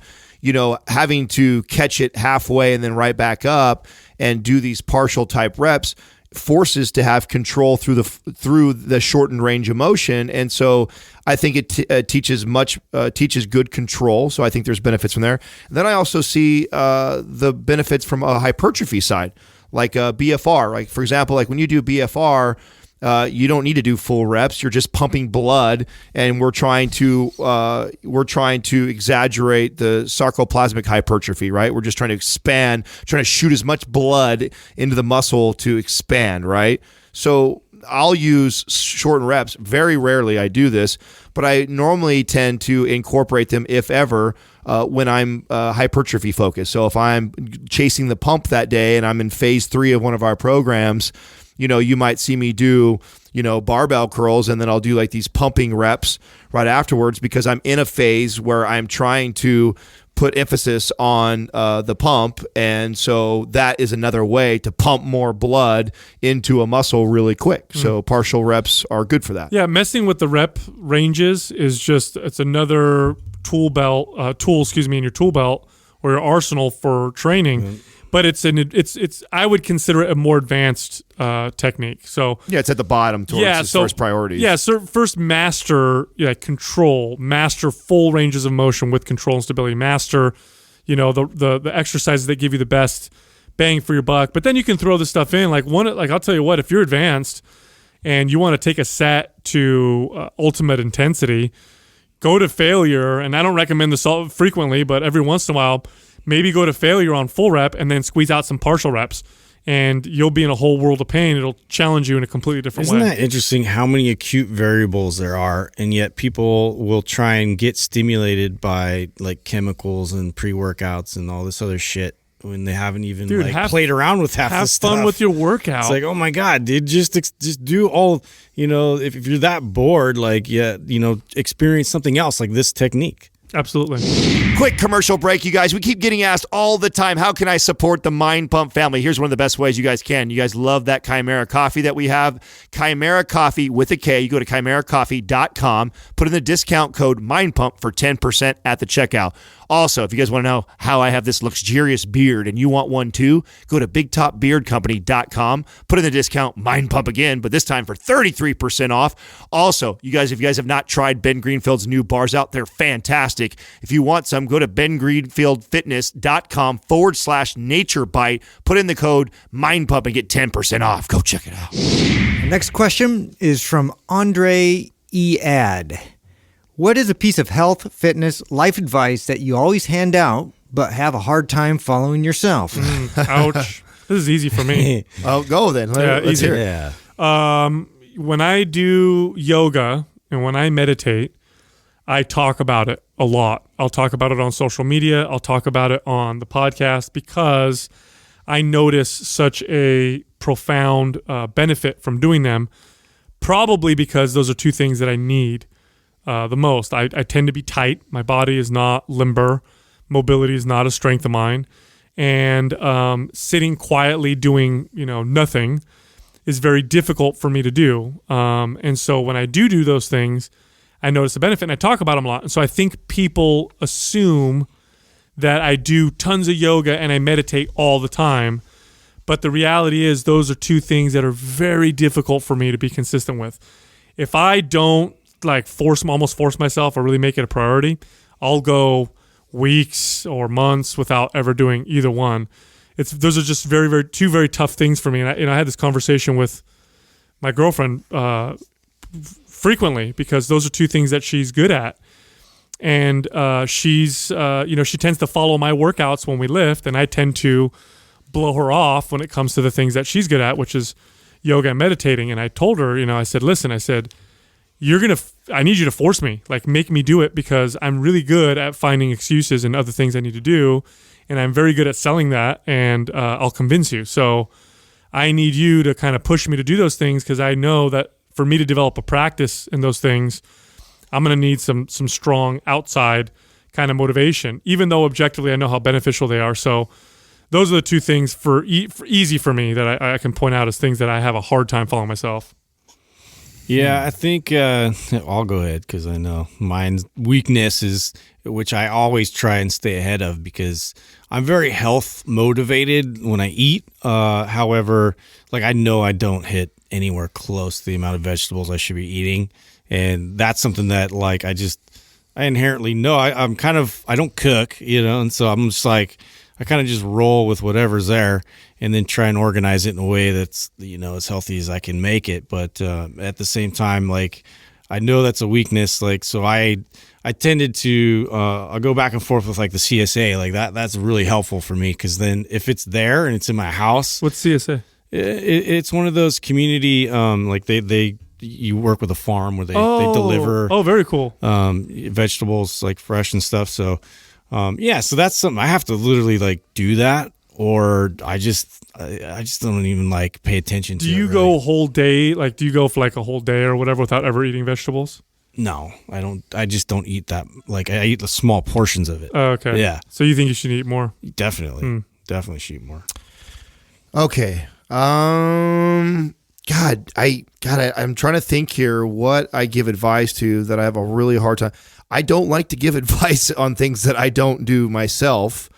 Having to catch it halfway and then right back up and do these partial type reps forces to have control through the shortened range of motion. And so I think it teaches good control. So I think there's benefits from there. And then I also see the benefits from a hypertrophy side, like a BFR. Like, for example, like when you do BFR, you don't need to do full reps. You're just pumping blood, and we're trying to exaggerate the sarcoplasmic hypertrophy, right? We're just trying to expand, trying to shoot as much blood into the muscle to expand, right? So I'll use shortened reps. Very rarely I do this, but I normally tend to incorporate them, if ever, when I'm hypertrophy focused. So if I'm chasing the pump that day and I'm in phase 3 of one of our programs, you might see me do, barbell curls, and then I'll do like these pumping reps right afterwards because I'm in a phase where I'm trying to put emphasis on the pump. And so that is another way to pump more blood into a muscle really quick. So partial reps are good for that. Yeah, messing with the rep ranges is it's another tool in your tool belt or your arsenal for training. But it's I would consider it a more advanced technique. So yeah, it's at the bottom towards as far as priorities. Yeah, so first master control, master full ranges of motion with control and stability, master the exercises that give you the best bang for your buck. But then you can throw this stuff in. Like I'll tell you what, if you're advanced and you want to take a set to ultimate intensity, go to failure. And I don't recommend this frequently, but every once in a while, maybe go to failure on full rep and then squeeze out some partial reps, and you'll be in a whole world of pain. It'll challenge you in a completely different way. Isn't that interesting how many acute variables there are, and yet people will try and get stimulated by like chemicals and pre-workouts and all this other shit when they haven't even played around with half the stuff. Have fun with your workout. It's like, oh my God, dude, just do all, if you're that bored, experience something else like this technique. Absolutely. Quick commercial break, you guys. We keep getting asked all the time, how can I support the Mind Pump family? Here's one of the best ways you guys can. You guys love that Chimera coffee that we have. Chimera coffee with a K. You go to chimeracoffee.com, put in the discount code MindPump for 10% at the checkout. Also, if you guys want to know how I have this luxurious beard and you want one too, go to bigtopbeardcompany.com, put in the discount Mind Pump again, but this time for 33% off. Also, if you guys have not tried Ben Greenfield's new bars out, they're fantastic. If you want some, go to bengreenfieldfitness.com/naturebite, put in the code Mind Pump and get 10% off. Go check it out. The next question is from Andre Ead. What is a piece of health, fitness, life advice that you always hand out but have a hard time following yourself? Ouch. This is easy for me. Oh, go then. Let's hear it. Yeah. When I do yoga and when I meditate, I talk about it a lot. I'll talk about it on social media. I'll talk about it on the podcast because I notice such a profound benefit from doing them, probably because those are two things that I need the most. I tend to be tight. My body is not limber. Mobility is not a strength of mine. And sitting quietly doing nothing is very difficult for me to do. And so when I do those things, I notice the benefit and I talk about them a lot. And so I think people assume that I do tons of yoga and I meditate all the time. But the reality is those are two things that are very difficult for me to be consistent with. If I don't almost force myself or really make it a priority, I'll go weeks or months without ever doing either one. Those are just very, two very tough things for me. And I had this conversation with my girlfriend frequently because those are two things that she's good at. And she tends to follow my workouts when we lift, and I tend to blow her off when it comes to the things that she's good at, which is yoga and meditating. And I told her, I said, listen, I need you to force me, make me do it because I'm really good at finding excuses and other things I need to do. And I'm very good at selling that, and I'll convince you. So I need you to kind of push me to do those things because I know that for me to develop a practice in those things, I'm going to need some strong outside kind of motivation, even though objectively I know how beneficial they are. So those are the two things for easy for me that I can point out as things that I have a hard time following myself. Yeah, I think I'll go ahead because I know mine's weakness is, which I always try and stay ahead of because I'm very health motivated when I eat. However, I know I don't hit anywhere close to the amount of vegetables I should be eating. And that's something that I inherently know. I don't cook, and so I'm just I kind of just roll with whatever's there and then try and organize it in a way that's, as healthy as I can make it. But at the same time, I know that's a weakness. So I tended to, I'll go back and forth with the CSA, that's really helpful for me. Cause then if it's there and it's in my house. What's CSA? It's one of those community, you work with a farm where they deliver. Oh, very cool. Vegetables fresh and stuff. So, so that's something I have to literally do that, or I just don't even like pay attention to Do it. you really. go whole day? Like, do you go for like a whole day or whatever without ever eating vegetables? No, I don't. I just don't eat that. Like, I eat the small portions of it. Oh, okay. Yeah. So you think you should eat more? Definitely. Definitely should eat more. Okay. I'm trying to think here what I give advice to that I have a really hard time. I don't like to give advice on things that I don't do myself.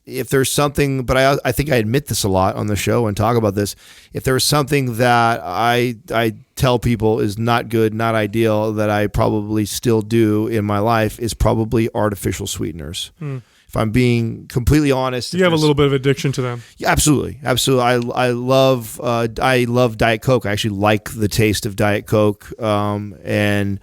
If there's something, but I think I admit this a lot on the show and talk about this. If there's something that I tell people is not good, not ideal, that I probably still do in my life is probably artificial sweeteners. If I'm being completely honest, You have a little bit of addiction to them. Yeah, absolutely. I love Diet Coke. I actually like the taste of Diet Coke. And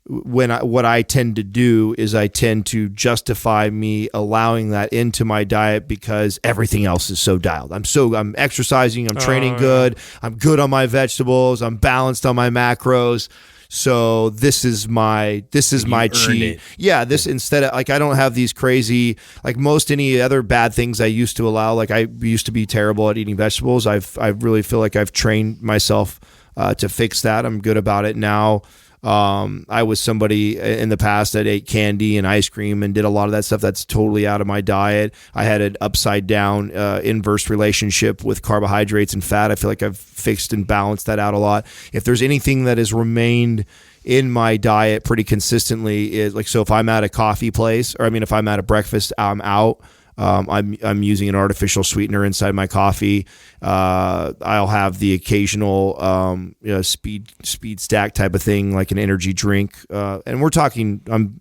what I tend to do is I tend to justify me allowing that into my diet because everything else is so dialed. I'm exercising, I'm training good, I'm good on my vegetables, I'm balanced on my macros. So this is my cheat. Yeah, this instead of like I don't have these crazy like most any other bad things I used to allow. Like I used to be terrible at eating vegetables. I really feel like I've trained myself to fix that. I'm good about it now. I was somebody in the past that ate candy and ice cream and did a lot of that stuff that's totally out of my diet. I had an upside down inverse relationship with carbohydrates and fat. I feel like I've fixed and balanced that out a lot. If there's anything that has remained in my diet pretty consistently is like, so if I'm at a coffee place or if I'm at a breakfast, I'm out. I'm using an artificial sweetener inside my coffee. I'll have the occasional speed stack type of thing, like an energy drink. And we're talking, I'm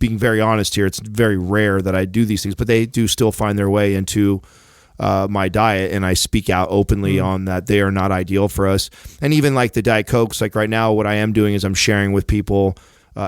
being very honest here. It's very rare that I do these things, but they do still find their way into my diet, and I speak out openly on that they are not ideal for us. And even like the Diet Cokes, like right now, what I am doing is I'm sharing with people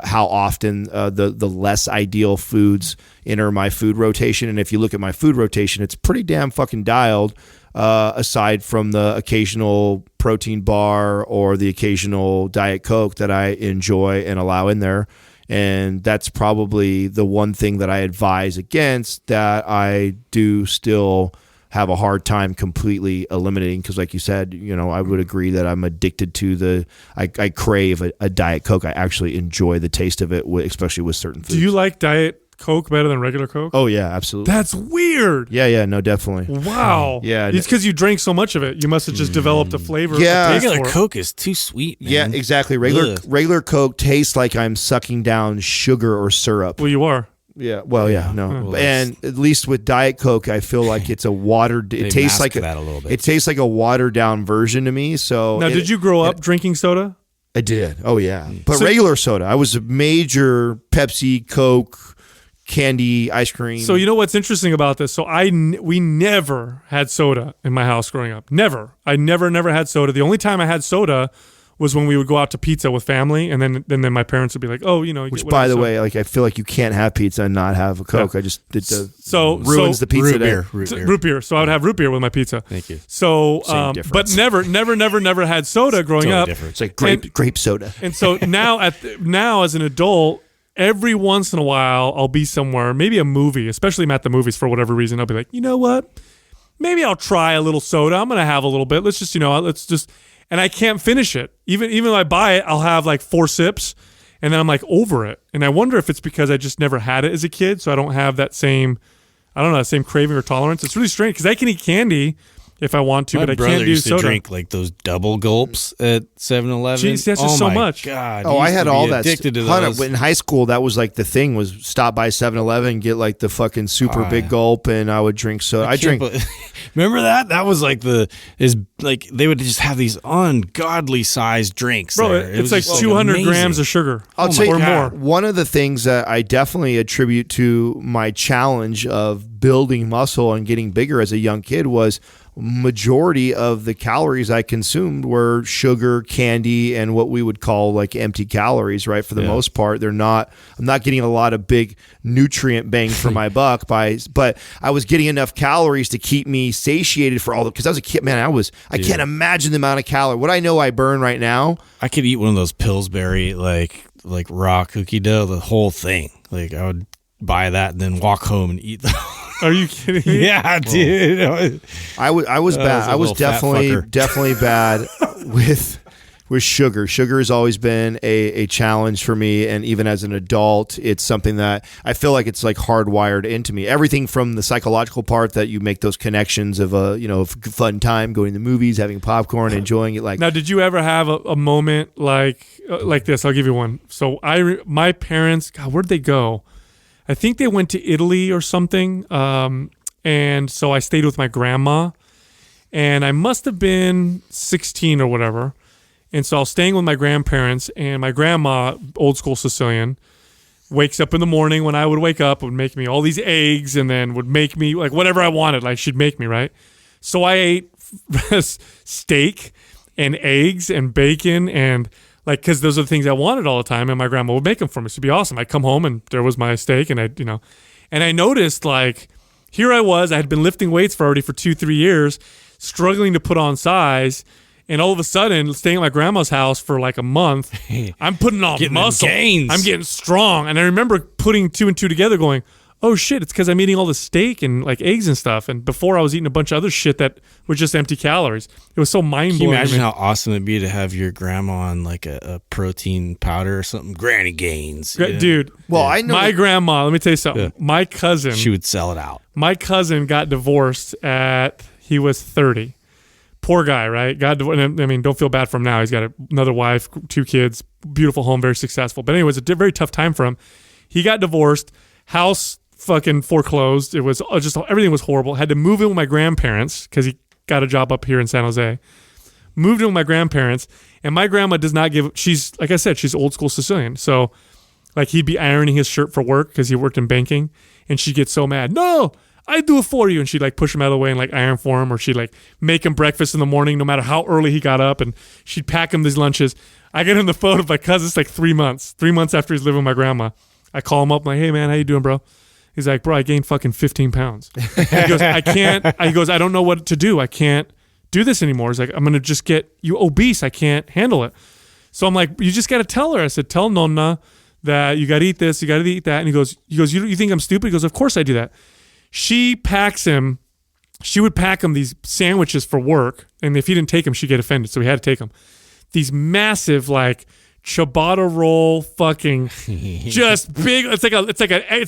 how often the less ideal foods enter my food rotation. And if you look at my food rotation, it's pretty damn fucking dialed, aside from the occasional protein bar or the occasional Diet Coke that I enjoy and allow in there. And that's probably the one thing that I advise against that I do still have a hard time completely eliminating, because like you said, I would agree that I'm addicted to I crave a Diet Coke. I actually enjoy the taste of it, especially with certain foods. Do you like Diet Coke better than regular Coke? Oh yeah, absolutely. That's weird. Yeah, no, definitely. Wow. Yeah. It's because you drank so much of it. You must have just developed a flavor. Yeah. a taste Regular for it. Coke is too sweet, man. Yeah, exactly. Regular Coke tastes like I'm sucking down sugar or syrup. Well, you are. Yeah. Well, yeah. No. Well, and at least with Diet Coke, I feel like it's a watered. It tastes like that a little bit. It tastes like a watered down version to me. So Now, did you grow up drinking soda? I did. Oh yeah. But regular soda. I was a major Pepsi, Coke, candy, ice cream. So you know what's interesting about this? So we never had soda in my house growing up. Never. I never had soda. The only time I had soda was when we would go out to pizza with family, and then my parents would be like, "Oh, Which, by the way, like I feel like you can't have pizza and not have a Coke. Yeah. I just ruins the pizza day. Root beer. So I would have root beer with my pizza. Thank you. So, Same but difference. never had soda growing Totally up. different. It's like grape soda. And so now as an adult, every once in a while I'll be somewhere, maybe a movie, especially I'm at the movies for whatever reason. I'll be like, you know what? Maybe I'll try a little soda. I'm gonna have a little bit. Let's just. And I can't finish it. Even if I buy it, I'll have like 4 sips, and then I'm like over it. And I wonder if it's because I just never had it as a kid, so I don't have that same, that same craving or tolerance. It's really strange because I can eat candy if I want to, My but I brother can't do used soda. to drink like those double gulps at 7-Eleven. Jeez, that's just so much. God, Oh, he I used had to all be that. addicted to Hunter, those. in high school, that was like the thing: was stop by 7-Eleven, get like the fucking super big gulp, and I would drink soda. I drink. Remember that? That was like they would just have these ungodly sized drinks. Bro, there. It it's was like just 200 amazing. grams of sugar I'll tell you or more. One of the things that I definitely attribute to my challenge of building muscle and getting bigger as a young kid was majority of the calories I consumed were sugar, candy, and what we would call like empty calories, right? For the most part, I'm not getting a lot of big nutrient bang for my buck but I was getting enough calories to keep me satiated for all the, because I was a kid, man, I can't imagine the amount of calories. What I know I burn right now. I could eat one of those Pillsbury like raw cookie dough, the whole thing. Like I would buy that and then walk home and eat Are you kidding me? Yeah, dude. I was bad. I was definitely bad with sugar. Sugar has always been a challenge for me, and even as an adult, it's something that I feel like it's like hardwired into me. Everything from the psychological part that you make those connections of a fun time, going to the movies, having popcorn, enjoying it. Like now, did you ever have a moment like this? I'll give you one. So my parents, God, where'd they go? I think they went to Italy or something, and so I stayed with my grandma, and I must have been 16 or whatever. And so I was staying with my grandparents, and my grandma, old school Sicilian, wakes up in the morning when I would wake up, would make me all these eggs, and then would make me like whatever I wanted. Like she'd make me, right? So I ate steak and eggs and bacon and like, because those are the things I wanted all the time, and my grandma would make them for me. So it'd be awesome. I'd come home and there was my steak, and and I noticed like here I was, I had been lifting weights already for 2-3 years, struggling to put on size. And all of a sudden, staying at my grandma's house for like a month, I'm putting on muscle. I'm getting strong. And I remember putting 2 and 2 together going, oh shit, it's because I'm eating all the steak and like eggs and stuff. And before I was eating a bunch of other shit that was just empty calories. It was so mind-blowing. Can you imagine how awesome it'd be to have your grandma on like a protein powder or something? Granny Gains. Dude. Well, I know my grandma, let me tell you something. Yeah. My cousin. She would sell it out. My cousin got divorced he was 30. Poor guy, right? I mean, don't feel bad for him now. He's got another wife, 2 kids, beautiful home, very successful. But anyway, it was a very tough time for him. He got divorced, house fucking foreclosed. It was just, everything was horrible. Had to move in with my grandparents because he got a job up here in San Jose. Moved in with my grandparents, and my grandma does not she's, like I said, she's old school Sicilian. So, like, he'd be ironing his shirt for work because he worked in banking, and she'd get so mad. No! I do it for you. And she'd like push him out of the way and like iron for him, or she'd like make him breakfast in the morning no matter how early he got up, and she'd pack him these lunches. I get him the phone of my cousin. It's like 3 months. 3 months after he's living with my grandma. I call him up. I'm like, hey man, how you doing, bro? He's like, bro, I gained fucking 15 pounds. He goes, I can't. He goes, I don't know what to do. I can't do this anymore. He's like, I'm going to just get you obese. I can't handle it. So I'm like, you just got to tell her. I said, tell Nonna that you got to eat this, you got to eat that. And he goes, you think I'm stupid? He goes, of course I do that. She would pack him these sandwiches for work, and if he didn't take them, she'd get offended, so he had to take them. These massive, like, ciabatta roll, fucking, just big. It's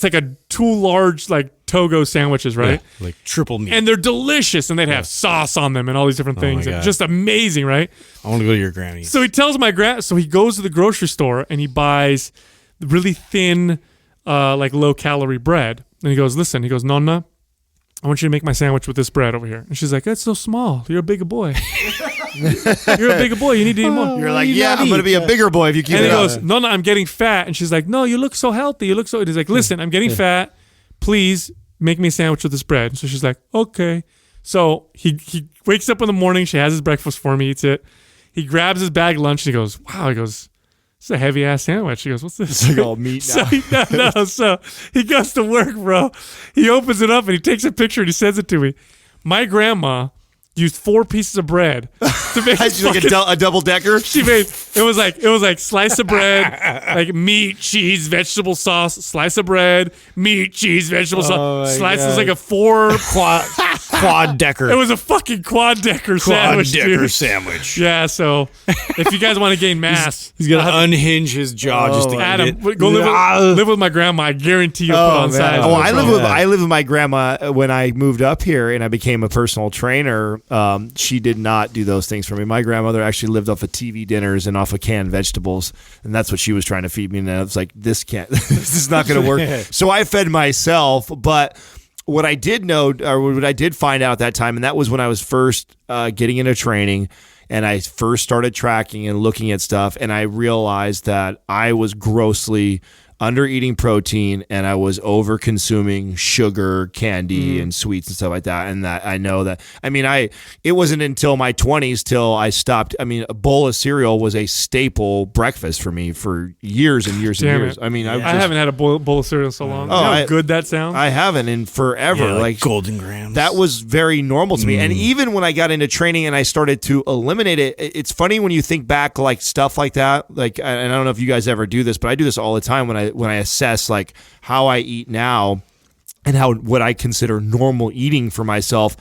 like a 2 large like Togo sandwiches, right? Yeah, like triple meat, and they're delicious, and they'd have sauce on them and all these different things. And just amazing, right? I want to go to your granny. So he tells so he goes to the grocery store and he buys really thin, like low calorie bread. And he goes, listen, Nonna, I want you to make my sandwich with this bread over here. And she's like, that's so small. You're a bigger boy. You're a bigger boy. You need to eat more. You're like, yeah, I'm going to be a bigger boy if you keep it up. And he goes, Nonna, I'm getting fat. And she's like, no, you look so healthy. You look so... And he's like, listen, I'm getting fat. Please make me a sandwich with this bread. So she's like, okay. So he wakes up in the morning. She has his breakfast for him. He eats it. He grabs his bag lunch and he goes, wow. He goes, it's a heavy ass sandwich. He goes, what's this? It's like all meat now. So he goes to work, bro. He opens it up and he takes a picture and he sends it to me. My grandma used 4 pieces of bread to make like a double decker. She made it was like slice of bread, like meat, cheese, vegetable sauce, slice of bread, meat, cheese, vegetable sauce. Slice was like a 4 quad decker. It was a fucking quad decker sandwich. Sandwich. Yeah, so if you guys want to gain mass, he's gonna unhinge his jaw just to Adam, eat it. go live with my grandma. I guarantee you'll put on size. Oh, I live with my grandma. When I moved up here and I became a personal trainer, she did not do those things for me. My grandmother actually lived off of TV dinners and off of canned vegetables, and that's what she was trying to feed me. And I was like, this is not going to work. So I fed myself, but what I did know, or what I did find out at that time, and that was when I was first getting into training, and I first started tracking and looking at stuff, and I realized that I was grossly under eating protein, and I was over consuming sugar, candy, and sweets and stuff like that. And that I know that, I mean, it wasn't until my 20s till I stopped. I mean, a bowl of cereal was a staple breakfast for me for years and years and years. I mean, I haven't had a bowl of cereal in so long. Oh, you know how good that sounds? I haven't in forever. Yeah, like Golden Grams. That was very normal to me. And even when I got into training and I started to eliminate it, it's funny when you think back, like stuff like that. Like, and I don't know if you guys ever do this, but I do this all the time when I assess like how I eat now. and how what I consider normal eating for myself,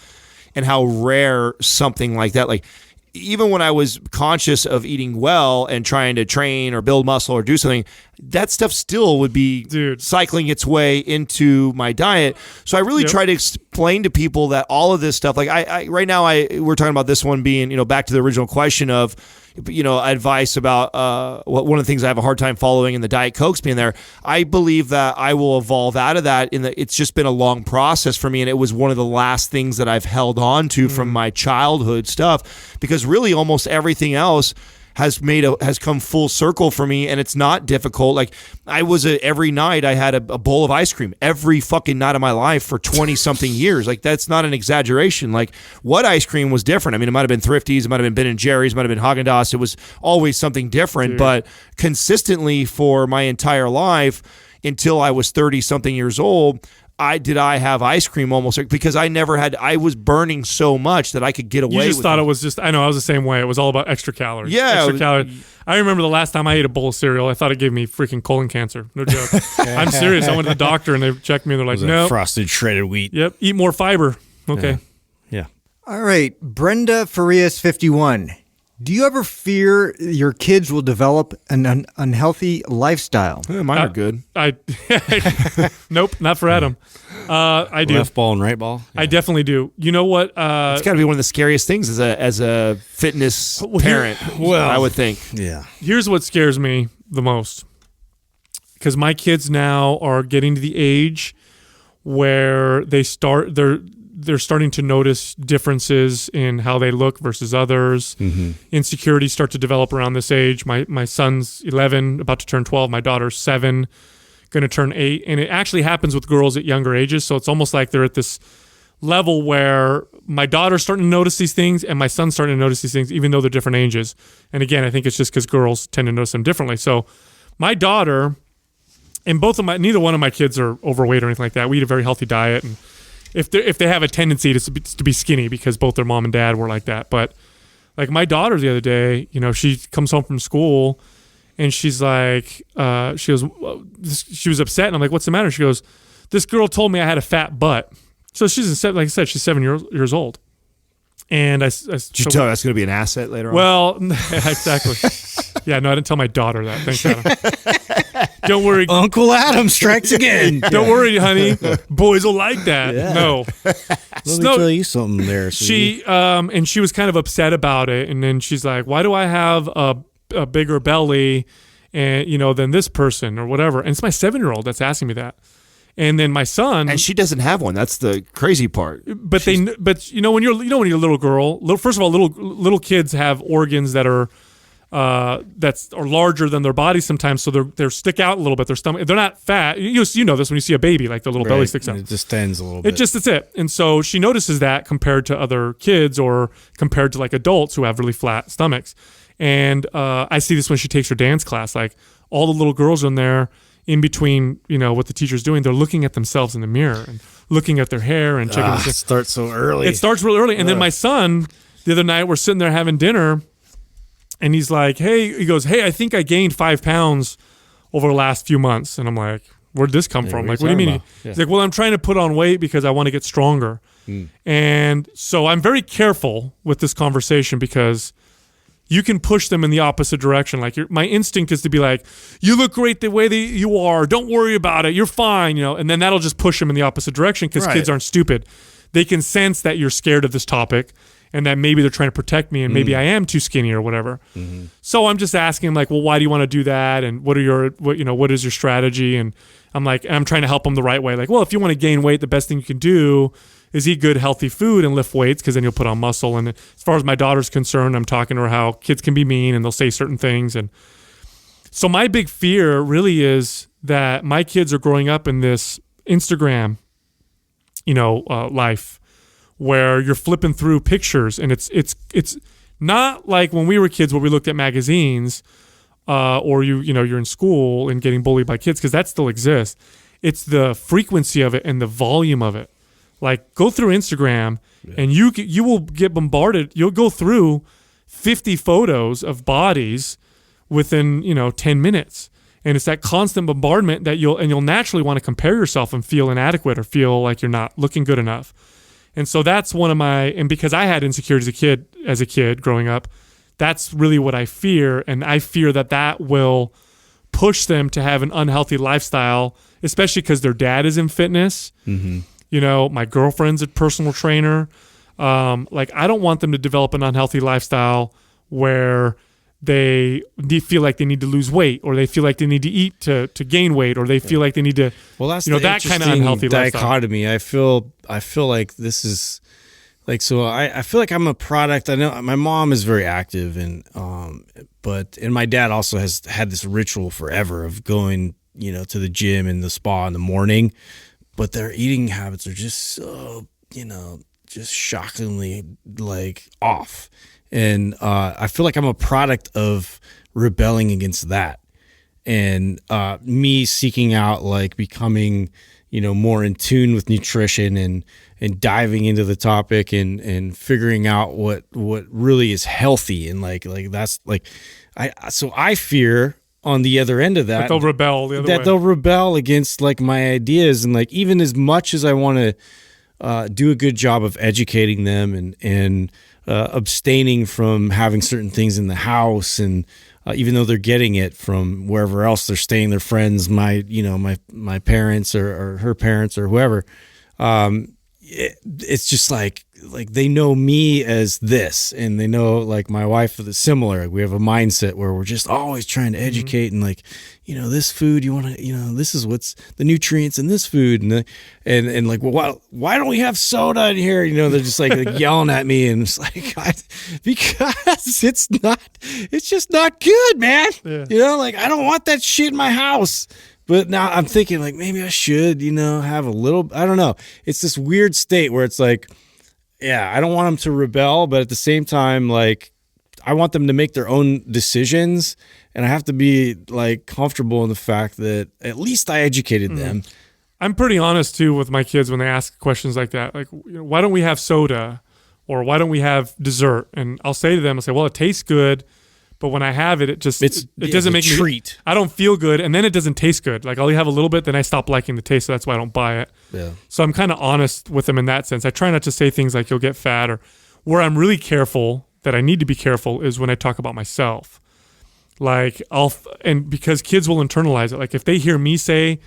and how rare something like that, like even when I was conscious of eating well and trying to train or build muscle or do something, that stuff still would be cycling its way into my diet. So I really try to explain to people that all of this stuff, like I right now, we're talking about this one being, back to the original question of, advice about one of the things I have a hard time following in the Diet Cokes being there. I believe that I will evolve out of that. It's just been a long process for me, and it was one of the last things that I've held on to from my childhood stuff, because really almost everything else has come full circle for me, and it's not difficult. Like every night I had a bowl of ice cream every fucking night of my life for 20 something years. Like that's not an exaggeration. Like what ice cream was different? I mean, it might have been Thrifty's, it might have been Ben and Jerry's, it might have been Haagen-Dazs. It was always something different, but consistently for my entire life until I was 30 something years old, I have ice cream almost, because I was burning so much that I could get away with it. You just thought it was just, I know, I was the same way. It was all about extra calories. Yeah. Extra calories. I remember the last time I ate a bowl of cereal, I thought it gave me freaking colon cancer. No joke. I'm serious. I went to the doctor and they checked me and they're like, no. Frosted shredded wheat. Yep. Eat more fiber. Okay. Yeah. All right. Brenda Farias 51. Do you ever fear your kids will develop an unhealthy lifestyle? Yeah, mine are good. Nope, not for Adam. I do. Left ball and right ball? Yeah. I definitely do. You know what? It's got to be one of the scariest things as a fitness parent, I would think. Yeah. Here's what scares me the most. Because my kids now are getting to the age where they're starting to notice differences in how they look versus others. Mm-hmm. Insecurities start to develop around this age. My son's 11, about to turn 12. My daughter's 7, going to turn 8. And it actually happens with girls at younger ages. So it's almost like they're at this level where my daughter's starting to notice these things and my son's starting to notice these things, even though they're different ages. And again, I think it's just because girls tend to notice them differently. So my daughter, and neither one of my kids are overweight or anything like that. We eat a very healthy diet, and if they have a tendency to be skinny because both their mom and dad were like that. But like my daughter the other day, she comes home from school and she's like, she was upset, and I'm like, what's the matter? She goes, this girl told me I had a fat butt. So like I said, she's 7 years old. And Did you tell her that's going to be an asset later on? Well, exactly. Yeah, no, I didn't tell my daughter that. Thanks, Adam. Don't worry. Uncle Adam strikes again. Don't worry, honey. Boys will like that. Yeah. No. Let me tell you something there. She and she was kind of upset about it. And then she's like, why do I have a bigger belly and than this person or whatever? And it's my 7-year-old that's asking me that. And then my son, and she doesn't have one. That's the crazy part. But when you're a little girl, first of all, little kids have organs that are larger than their body sometimes, so they stick out a little bit. Their stomach, they're not fat. You know this when you see a baby, like their little belly sticks out. It distends a little bit. That's it. And so she notices that compared to other kids or compared to like adults who have really flat stomachs. And I see this when she takes her dance class. Like all the little girls in there, in between, what the teacher's doing, they're looking at themselves in the mirror and looking at their hair and checking. It starts so early. It starts really early. And then my son, the other night, we're sitting there having dinner, and he's like, he goes, I think I gained 5 pounds over the last few months. And I'm like, where'd this come from? Like, what do you mean? Yeah. He's like, well, I'm trying to put on weight because I want to get stronger. And so I'm very careful with this conversation because you can push them in the opposite direction. Like my instinct is to be like, you look great the way that you are. Don't worry about it. You're fine, And then that'll just push them in the opposite direction because kids aren't stupid. They can sense that you're scared of this topic and that maybe they're trying to protect me and maybe I am too skinny or whatever. Mm-hmm. So I'm just asking like, well, why do you want to do that? And what is your strategy? And I'm trying to help them the right way. Like, well, if you want to gain weight, the best thing you can do is eat good, healthy food and lift weights because then you'll put on muscle. And as far as my daughter's concerned, I'm talking to her how kids can be mean and they'll say certain things. And so my big fear really is that my kids are growing up in this Instagram, life where you're flipping through pictures and it's not like when we were kids where we looked at magazines or you're in school and getting bullied by kids because that still exists. It's the frequency of it and the volume of it. Like, go through Instagram, and you will get bombarded. You'll go through 50 photos of bodies within 10 minutes, And it's that constant bombardment that you'll naturally want to compare yourself and feel inadequate or feel like you're not looking good enough. And so that's one of and because I had insecurity as a kid growing up, that's really what I fear. And I fear that will push them to have an unhealthy lifestyle, especially because their dad is in fitness. Mm-hmm. You know, my girlfriend's a personal trainer. Like, I don't want them to develop an unhealthy lifestyle where they feel like they need to lose weight, or they feel like they need to eat to gain weight, or they feel like they need to, that's that kind of unhealthy dichotomy. lifestyle. I feel like this is like, so I feel like I'm a product. I know my mom is very active, and my dad also has had this ritual forever of going, to the gym and the spa in the morning, but their eating habits are just so, just shockingly like off. And I feel like I'm a product of rebelling against that, and me seeking out like becoming, more in tune with nutrition and diving into the topic and figuring out what really is healthy, and like that's like I fear on the other end of that they'll rebel the other way. They'll rebel against like my ideas, and like even as much as I want to do a good job of educating them and abstaining from having certain things in the house, and even though they're getting it from wherever else they're staying, their friends, my parents or her parents or whoever, it's just like they know me as this, and they know like my wife is similar. We have a mindset where we're just always trying to educate, and like, this food you want to, this is what's the nutrients in this food, and like, well, why don't we have soda in here? They're just like yelling at me, and it's like, because it's just not good, man. Yeah. Like, I don't want that shit in my house. But now I'm thinking like, maybe I should, have a little, I don't know. It's this weird state where it's like, yeah, I don't want them to rebel, but at the same time, like, I want them to make their own decisions, and I have to be like comfortable in the fact that at least I educated them. I'm pretty honest too with my kids when they ask questions like that. Like, why don't we have soda, or why don't we have dessert? And I'll say to them, well, it tastes good, but when I have it, it doesn't make treat. I don't feel good, and then it doesn't taste good. Like, I'll have a little bit, then I stop liking the taste, so that's why I don't buy it. Yeah. So I'm kind of honest with them in that sense. I try not to say things like you'll get fat, or where I'm really careful, that I need to be careful, is when I talk about myself. Like, and because kids will internalize it. Like, if they hear me say,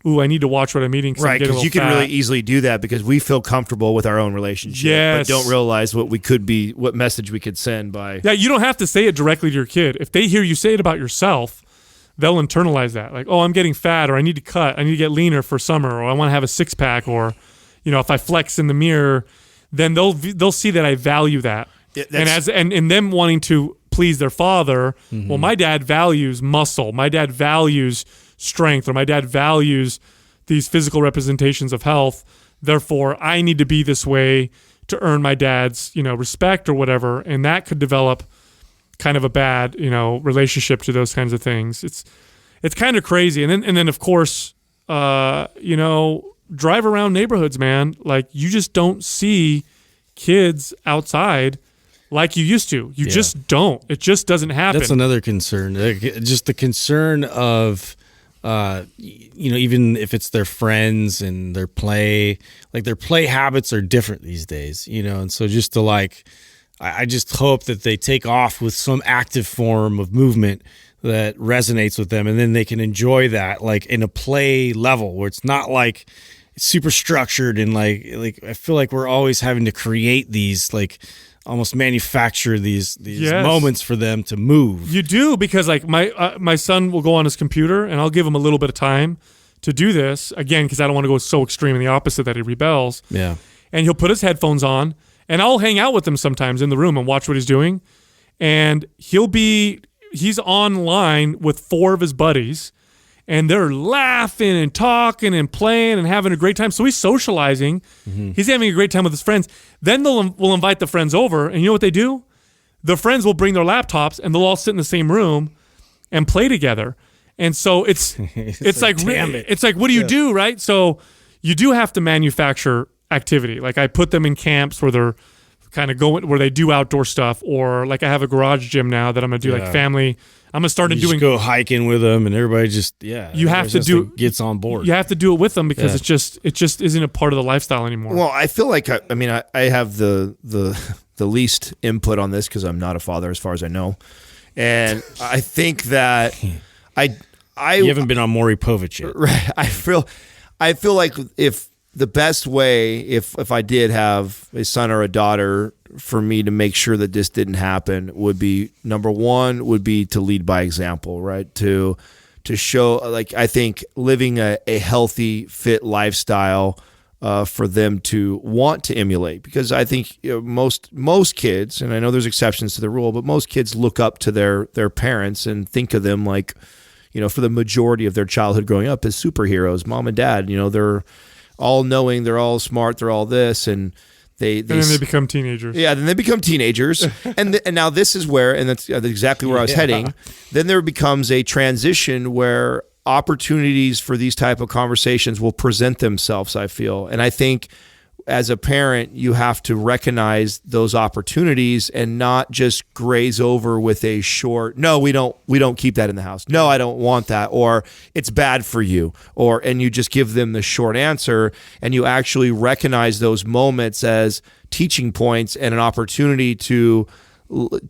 ooh, I need to watch what I'm eating. Right, because you can really easily do that because we feel comfortable with our own relationship, but don't realize what message we could send by. Yeah, you don't have to say it directly to your kid. If they hear you say it about yourself, they'll internalize that. Like, oh, I'm getting fat, or I need to cut, I need to get leaner for summer, or I want to have a six pack, or, if I flex in the mirror, then they'll see that I value that. Yeah, and them wanting to please their father. Mm-hmm. Well, my dad values muscle. My dad values strength, or my dad values these physical representations of health. Therefore, I need to be this way to earn my dad's, respect or whatever. And that could develop kind of a bad, relationship to those kinds of things. It's kind of crazy. And then of course, drive around neighborhoods, man. Like, you just don't see kids outside like you used to. You just don't. It just doesn't happen. That's another concern. Just the concern of, even if it's their friends and their play habits are different these days, and so just to I just hope that they take off with some active form of movement that resonates with them, and then they can enjoy that like in a play level where it's not like it's super structured, and like I feel like we're always having to create these almost manufacture these moments for them to move. You do, because like my son will go on his computer, and I'll give him a little bit of time to do this, again, because I don't want to go so extreme in the opposite that he rebels. Yeah. And he'll put his headphones on, and I'll hang out with him sometimes in the room and watch what he's doing. And he's online with 4 of his buddies, and they're laughing and talking and playing and having a great time. So he's socializing. Mm-hmm. He's having a great time with his friends. Then we'll invite the friends over, and you know what they do? The friends will bring their laptops, and they'll all sit in the same room and play together. And so it's like damn it. It's like, what do you do, right? So you do have to manufacture activity. Like, I put them in camps where they're kind of go where they do outdoor stuff, or like I have a garage gym now that I'm gonna do like family. I'm gonna start doing go hiking with them, and everybody just You have to do gets on board. You have to do it with them because it just isn't a part of the lifestyle anymore. Well, I feel like I have the least input on this because I'm not a father as far as I know, and I think that you haven't been on Maury Povich yet. Right. I feel like if the best way, if I did have a son or a daughter, for me to make sure that this didn't happen would be, number one, would be to lead by example, right? To show, like, I think living a healthy, fit lifestyle for them to want to emulate, because I think most kids, and I know there's exceptions to the rule, but most kids look up to their parents and think of them like, for the majority of their childhood growing up as superheroes. Mom and dad, they're all knowing, they're all smart, they're all this, and then they become teenagers. Yeah, then they become teenagers, and now this is where, and that's exactly where I was heading. Then there becomes a transition where opportunities for these type of conversations will present themselves, I feel, and I think as a parent, you have to recognize those opportunities and not just graze over with a short, no, we don't keep that in the house. No, I don't want that. Or it's bad for you. And you just give them the short answer, and you actually recognize those moments as teaching points and an opportunity to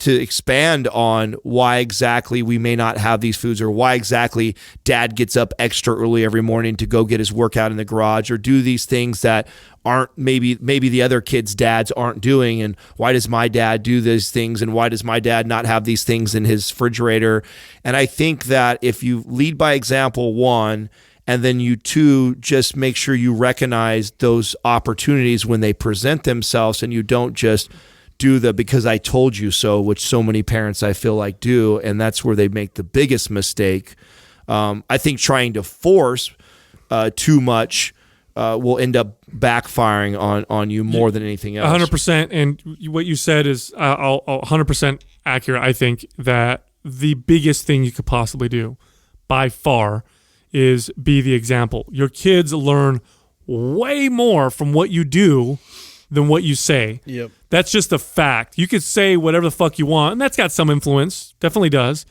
expand on why exactly we may not have these foods, or why exactly dad gets up extra early every morning to go get his workout in the garage, or do these things that aren't maybe the other kids' dads aren't doing, and why does my dad do these things, and why does my dad not have these things in his refrigerator? And I think that if you lead by example, one, and then you two, just make sure you recognize those opportunities when they present themselves, and you don't just do the because I told you so, which so many parents I feel like do, and that's where they make the biggest mistake. I think trying to force too much will end up backfiring on you more than anything else. 100%. And what you said is 100% accurate. I think that the biggest thing you could possibly do, by far, is be the example. Your kids learn way more from what you do than what you say. Yep. That's just a fact. You could say whatever the fuck you want, and that's got some influence, definitely does.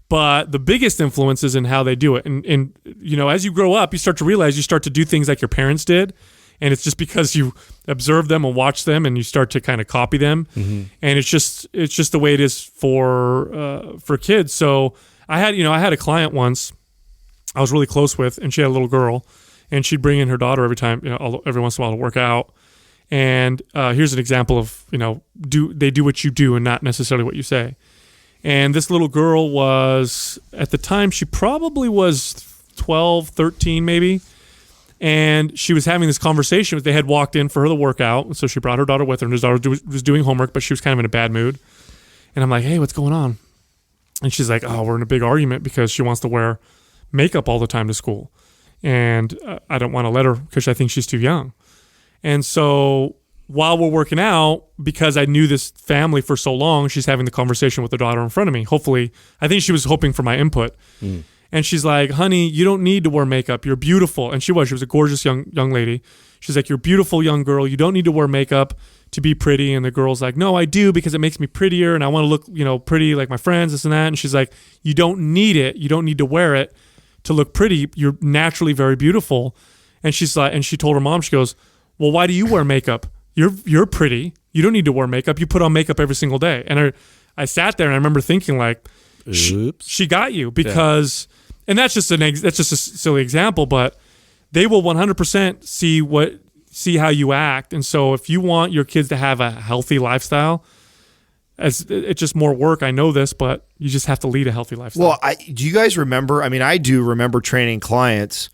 But the biggest influence is in how they do it. And as you grow up, you start to realize you start to do things like your parents did, and it's just because you observe them and watch them, and you start to kind of copy them. Mm-hmm. And it's just the way it is for kids. So I had a client once I was really close with, and she had a little girl, and she'd bring in her daughter every time, every once in a while to work out. And here's an example of, they do what you do and not necessarily what you say. And this little girl was, at the time, she probably was 12, 13 maybe. And she was having this conversation. They had walked in for her to work out. So she brought her daughter with her, and her daughter was doing homework, but she was kind of in a bad mood. And I'm like, hey, what's going on? And she's like, oh, we're in a big argument because she wants to wear makeup all the time to school. And I don't want to let her because I think she's too young. And so while we're working out, because I knew this family for so long, she's having the conversation with her daughter in front of me. Hopefully, I think she was hoping for my input. Mm. And she's like, honey, you don't need to wear makeup. You're beautiful. And she was a gorgeous young lady. She's like, you're a beautiful young girl. You don't need to wear makeup to be pretty. And the girl's like, no, I do, because it makes me prettier and I want to look, pretty like my friends, this and that. And she's like, you don't need it. You don't need to wear it to look pretty. You're naturally very beautiful. And she's like, and she told her mom, she goes, well, why do you wear makeup? You're pretty. You don't need to wear makeup. You put on makeup every single day. And I sat there and I remember thinking like, she got you, because, and that's just a silly example, but they will 100% see how you act. And so if you want your kids to have a healthy lifestyle, it's just more work. I know this, but you just have to lead a healthy lifestyle. Well, do you guys remember? I mean, I do remember training clients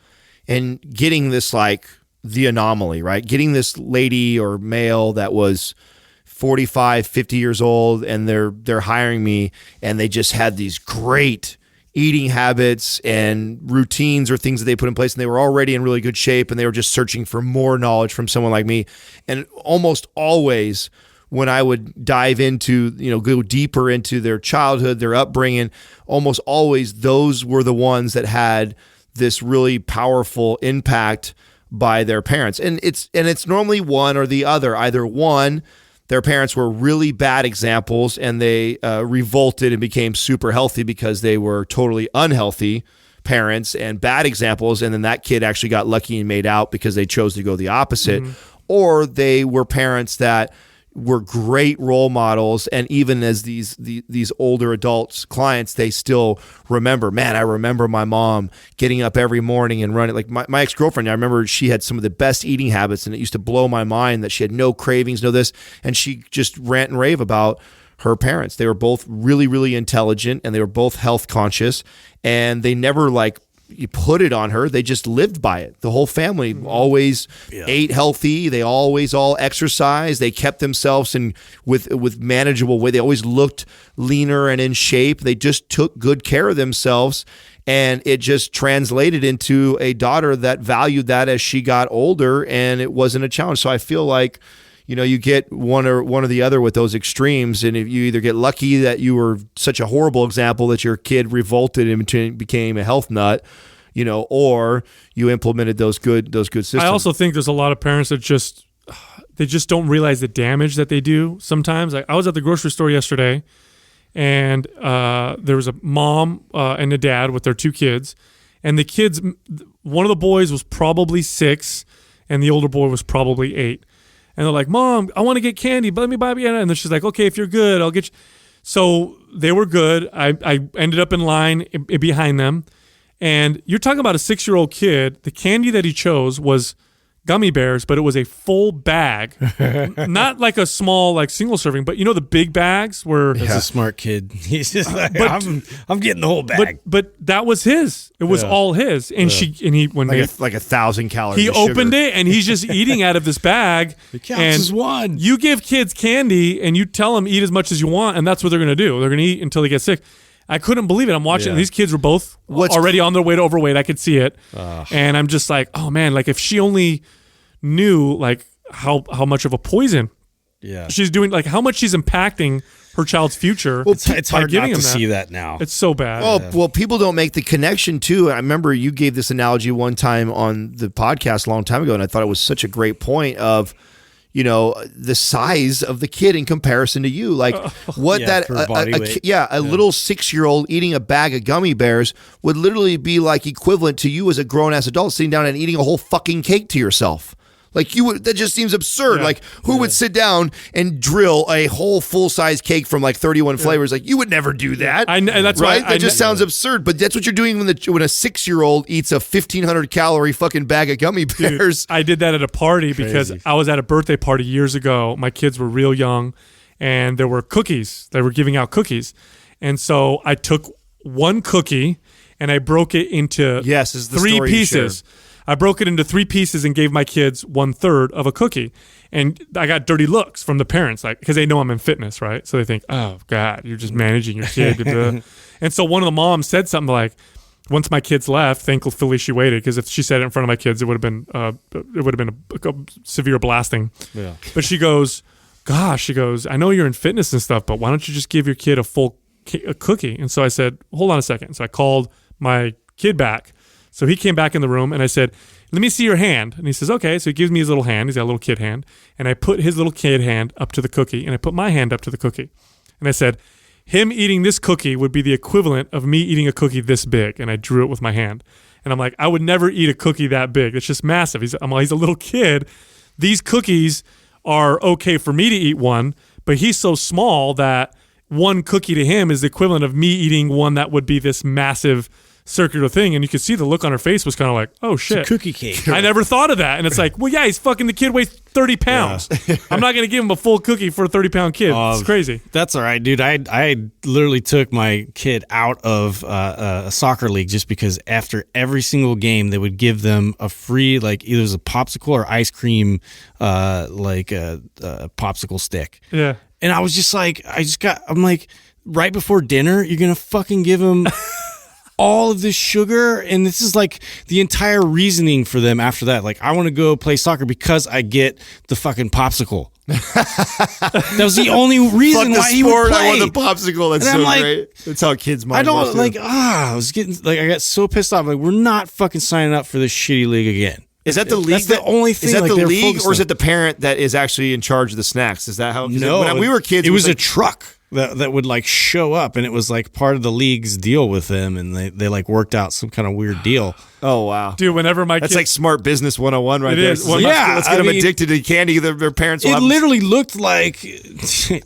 and getting this like the anomaly, right? Getting this lady or male that was 45, 50 years old, and they're hiring me, and they just had these great eating habits and routines or things that they put in place, and they were already in really good shape, and they were just searching for more knowledge from someone like me. And almost always when I would dive into, go deeper into their childhood, their upbringing, almost always those were the ones that had this really powerful impact by their parents. And it's normally one or the other. Either one, their parents were really bad examples, and they revolted and became super healthy because they were totally unhealthy parents and bad examples, and then that kid actually got lucky and made out because they chose to go the opposite. Or they were parents that were great role models, and even as these older adults clients, they still remember, man, I remember my mom getting up every morning and running. Like my ex-girlfriend, I remember she had some of the best eating habits, and it used to blow my mind that she had no cravings, no this, and she just rant and rave about her parents. They were both really, really intelligent, and they were both health conscious, and they never you put it on her. They just lived by it. The whole family always ate healthy. They always all exercised. They kept themselves in with manageable way. They always looked leaner and in shape. They just took good care of themselves, and it just translated into a daughter that valued that as she got older, and it wasn't a challenge. So I feel like, you get one or the other with those extremes, and if you either get lucky that you were such a horrible example that your kid revolted and became a health nut, or you implemented those good systems. I also think there's a lot of parents that just don't realize the damage that they do sometimes. I was at the grocery store yesterday, and there was a mom and a dad with their 2 kids, and the kids, one of the boys was probably 6, and the older boy was probably 8. And they're like, Mom, I want to get candy, but let me buy me. And then she's like, okay, if you're good, I'll get you. So they were good. I ended up in line behind them. And you're talking about a 6-year-old kid. The candy that he chose was gummy bears, but it was a full bag. Not like a small, single serving, but the big bags were. He's a smart kid. He's just like, I'm getting the whole bag. But that was his. It was all his. And he when like 1,000 calories. He opened it, and he's just eating out of this bag. It counts as one. You give kids candy, and you tell them eat as much as you want, and that's what they're going to do. They're going to eat until they get sick. I couldn't believe it. I'm watching. And these kids were both already on their way to overweight. I could see it, and I'm just like, oh man! Like if she only knew how much of a poison she's doing, how much she's impacting her child's future. Well, it's hard not to see that now. It's so bad. Well, people don't make the connection too. I remember you gave this analogy one time on the podcast a long time ago, and I thought it was such a great point of, the size of the kid in comparison to you. Like what a little 6-year-old eating a bag of gummy bears would literally be equivalent to you as a grown-ass adult sitting down and eating a whole fucking cake to yourself. That just seems absurd. Yeah. Who would sit down and drill a whole full-size cake from 31 flavors? You would never do that. And that's right. Why that just sounds absurd. But that's what you're doing when a 6-year-old eats a 1,500 calorie fucking bag of gummy bears. Dude, I did that at a party because I was at a birthday party years ago. My kids were real young, and there were cookies. They were giving out cookies, and so I took one cookie and I broke it into 3 pieces. I broke it into 3 pieces and gave my kids 1/3 of a cookie. And I got dirty looks from the parents, because they know I'm in fitness, right? So they think, oh, God, you're just managing your kid. And so one of the moms said something once my kids left, thankfully she waited, because if she said it in front of my kids, it would have been a severe blasting. Yeah. But she goes, gosh, I know you're in fitness and stuff, but why don't you just give your kid a cookie? And so I said, hold on a second. So I called my kid back. So he came back in the room, and I said, let me see your hand. And he says, okay. So he gives me his little hand. He's got a little kid hand. And I put his little kid hand up to the cookie, and I put my hand up to the cookie. And I said, him eating this cookie would be the equivalent of me eating a cookie this big. And I drew it with my hand. And I'm like, I would never eat a cookie that big. It's just massive. He's a little kid. These cookies are okay for me to eat one, but he's so small that one cookie to him is the equivalent of me eating one that would be this massive circular thing. And you could see the look on her face was kind of like, oh shit, it's a cookie cake. I never thought of that. And it's like, well, yeah, the kid weighs 30 pounds. Yeah. I'm not going to give him a full cookie for a 30-pound kid. It's crazy. That's all right, dude. I literally took my kid out of a soccer league just because after every single game they would give them a free, either it was a popsicle or ice cream, a popsicle stick. Yeah. And I was just like, I'm like, right before dinner, you're going to fucking give them all of this sugar, and this is the entire reasoning for them after that. I want to go play soccer because I get the fucking popsicle. That was the only reason why he would play. I want the popsicle. That's so great. That's how kids' minds work. I was getting I got so pissed off. We're not fucking signing up for this shitty league again. Is that the league? That's the only thing. Is that like, the they're league, focused or is on. it the parent that is actually in charge of the snacks? Is that how? No, when we were kids, it was a like, truck that would like show up, and it was like part of the league's deal with them, and they like worked out some kind of weird deal. Oh wow, Dude, whenever my that's kids, like smart business 101 right It there. is. It's like, Yeah, let's get I them mean, addicted to candy. Their parents will It have literally looked like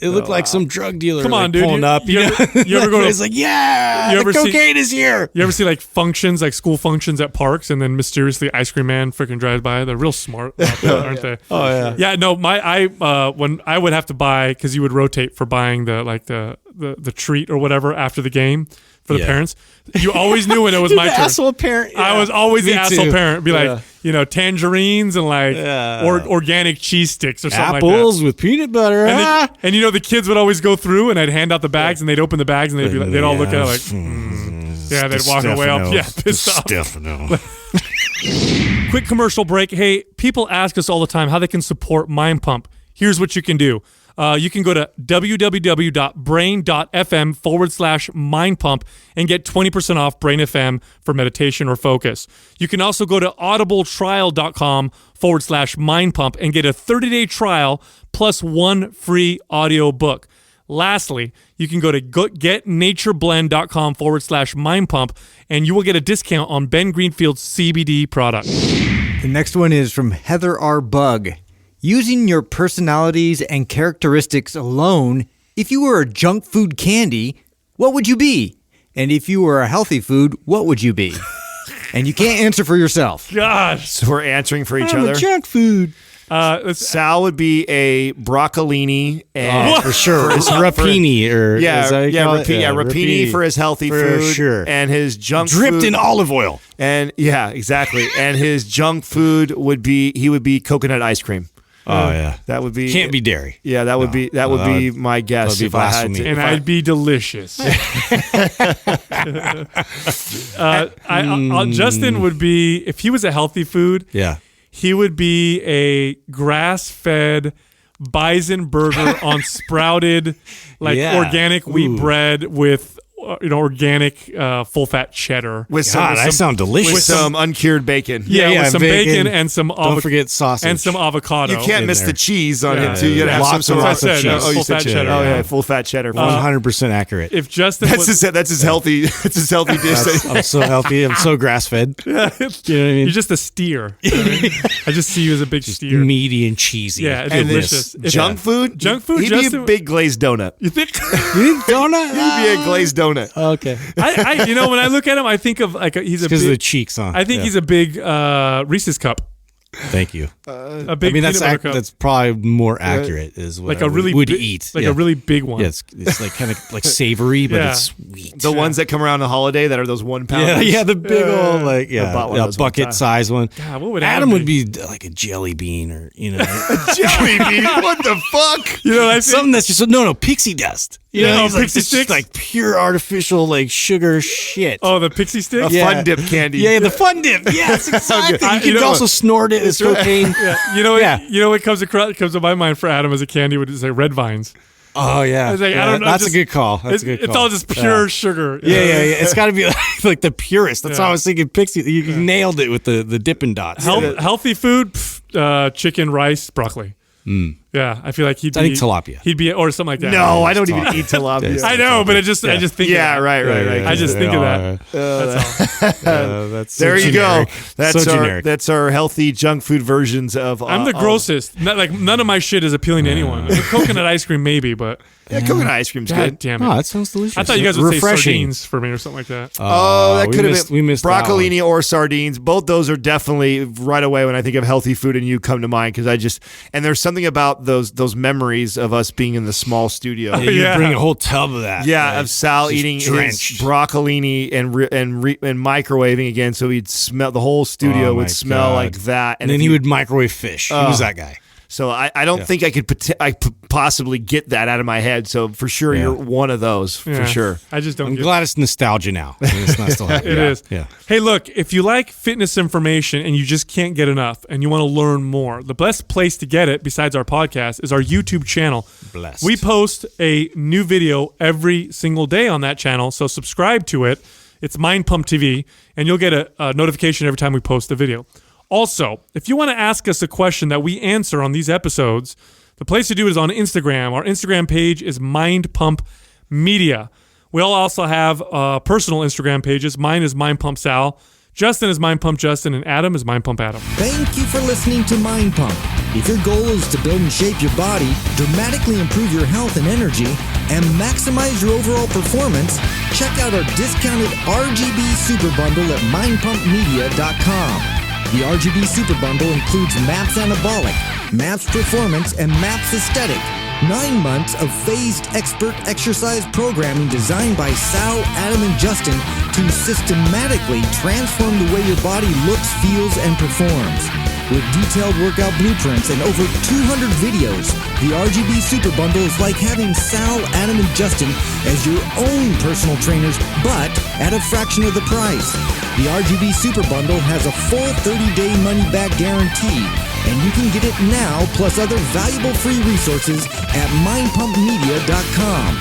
like some drug dealer. Come on, like, dude. pulling You- up. you ever- you ever go to- It's like, yeah, You the ever see- cocaine is here. You ever see like functions, like school functions at parks, and then mysteriously Ice Cream Man freaking drives by? They're real smart, out there, aren't they? Oh yeah. Yeah, no, when I would have to buy, because you would rotate for buying the treat or whatever after the game for the Yeah. parents. You always knew when it was You're my the turn. asshole parent. I Yeah. was always the Me asshole too. parent. Be like, Yeah. tangerines and like Yeah. organic cheese sticks or something Apples like with peanut butter. that. ah. And the kids would always go through, and I'd hand out the bags, and they'd open the bags, and they'd all look at it like, yeah, they'd walk away all pissed off. Stefano. Quick commercial break. Hey, people ask us all the time how they can support Mind Pump. Here's what you can do. You can go to www.brain.fm/Mind Pump and get 20% off Brain FM for meditation or focus. You can also go to audibletrial.com/Mind Pump and get a 30-day trial plus 1 free audio book. Lastly, you can go to getnatureblend.com/Mind Pump and you will get a discount on Ben Greenfield's CBD product. The next one is from Heather R. Bug. Using your personalities and characteristics alone, if you were a junk food candy, what would you be? And if you were a healthy food, what would you be? And you can't answer for yourself. Gosh. So we're answering for each I'm other. a junk food. Sal would be a broccolini, and For sure. It's rapini or is that how you call it? rapini for his healthy For food, sure. and his junk Dripped food, in olive oil. and yeah, exactly. And his junk food would be coconut ice cream. Oh yeah. That would be Can't be dairy. Yeah, that would be that would be my guess that'd be if I had blasphemy. to. And if I- I'd be delicious. Justin would be, if he was a healthy food, Yeah. he would be a grass-fed bison burger on sprouted, Yeah. organic wheat Ooh. bread with organic full-fat cheddar. with God, that sounds delicious. with some uncured bacon. Yeah, with some bacon, bacon. and some Don't forget sausage. and some avocado. You can't in miss there. the cheese on Yeah, it too. You gotta have lots some and sort lots of of cheese. Oh, you Full-fat said cheddar. Oh yeah, Yeah. full fat cheddar. 100% accurate. If Justin That's was, his healthy. That's his healthy dish. I'm so healthy. I'm so grass fed. You know what I mean? you're just a steer. You know what I mean? I just see you as a big steer. Meaty and cheesy. Yeah, it's And delicious. If- Junk food. Junk food, He'd be a Justin- big glazed donut. You think? You think donut? He'd be a glazed donut. Okay. When I look at him, I think of like he's a Because of the big. cheeks, huh? I think Yeah. he's a big Reese's cup. Thank you. A big I mean, that's peanut butter cup. that's probably more accurate. Is what like I a really would big, eat. like yeah. a really big one. Yeah, it's like kind of like savory, but Yeah. it's sweet. The ones that come around the holiday that are those 1 pound. Yeah, yeah, the big old like I bought one of a those one time. bucket size one. God, what would Adam would be? be like a jelly bean or jelly bean. What the fuck? You know, I think, something that's just no pixie dust. You Yeah, know, oh, it's like, pixie it's just sticks? like pure artificial like sugar shit. oh, the pixie stick. A fun dip candy. Yeah, the fun dip. Yes, exactly. I- You could know also what? snort it as cocaine. Yeah, you know what? Yeah. You know what comes to my mind for Adam as a candy would say red vines. Oh yeah, It's like, I Yeah, don't know, That's just- a good call. That's a good It's call. all just pure sugar. Yeah, yeah, yeah. It's got to be like the purest. That's Yeah. how I was thinking. Pixie, you nailed it with the Dippin' Dots. Healthy food, chicken, rice, broccoli. Yeah, I feel like he'd be. I think tilapia. He'd be, or something like that. No, I don't even eat tilapia. I know, but I just think. Yeah, of that. right. I just think of that. That's all. That's so There you generic. go. That's so our generic. that's our healthy junk food versions of. I'm the grossest. None of my shit is appealing to anyone. The coconut ice cream, maybe, but Yeah, coconut ice cream's God good. damn it. Oh, that sounds delicious. I thought you guys would say refreshing. sardines for me or something like that. Oh, that we could have missed- been we missed that broccolini or sardines. Both those are definitely right away when I think of healthy food and you come to mind because and there's something about those memories of us being in the small studio. Yeah, you Yeah. bring a whole tub of that. Yeah, like, of Sal just eating his drenched. broccolini and microwaving again, so he'd smell the whole studio Oh, would my smell God. like that. And then if he you- would microwave fish. He was that guy. So I don't think I could possibly get that out of my head. So for sure, Yeah. you're one of those Yeah. for sure. I just don't I'm get glad it's nostalgia now. I mean, it's not still happening. It is. Yeah. Hey, look, if you like fitness information and you just can't get enough and you want to learn more, the best place to get it, besides our podcast, is our YouTube channel. Blessed. We post a new video every single day on that channel, so subscribe to it. It's Mind Pump TV, and you'll get a notification every time we post a video. Also, if you want to ask us a question that we answer on these episodes, the place to do it is on Instagram. Our Instagram page is Mind Pump Media. We'll also have personal Instagram pages. Mine is Mind Pump Sal. Justin is Mind Pump Justin, and Adam is Mind Pump Adam. Thank you for listening to Mind Pump. If your goal is to build and shape your body, dramatically improve your health and energy, and maximize your overall performance, check out our discounted RGB Super Bundle at mindpumpmedia.com. The RGB Super Bundle includes MAPS Anabolic, MAPS Performance, and MAPS Aesthetic. 9 months of phased expert exercise programming designed by Sal, Adam, and Justin to systematically transform the way your body looks, feels, and performs. With detailed workout blueprints and over 200 videos, the RGB Super Bundle is like having Sal, Adam, and Justin as your own personal trainers, but at a fraction of the price. The RGB Super Bundle has a full 30-day money-back guarantee, and you can get it now plus other valuable free resources at mindpumpmedia.com.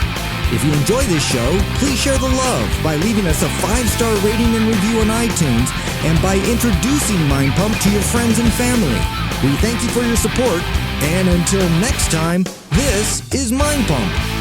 If you enjoy this show, please share the love by leaving us a 5-star rating and review on iTunes and by introducing Mind Pump to your friends and family. We thank you for your support, and until next time, this is Mind Pump.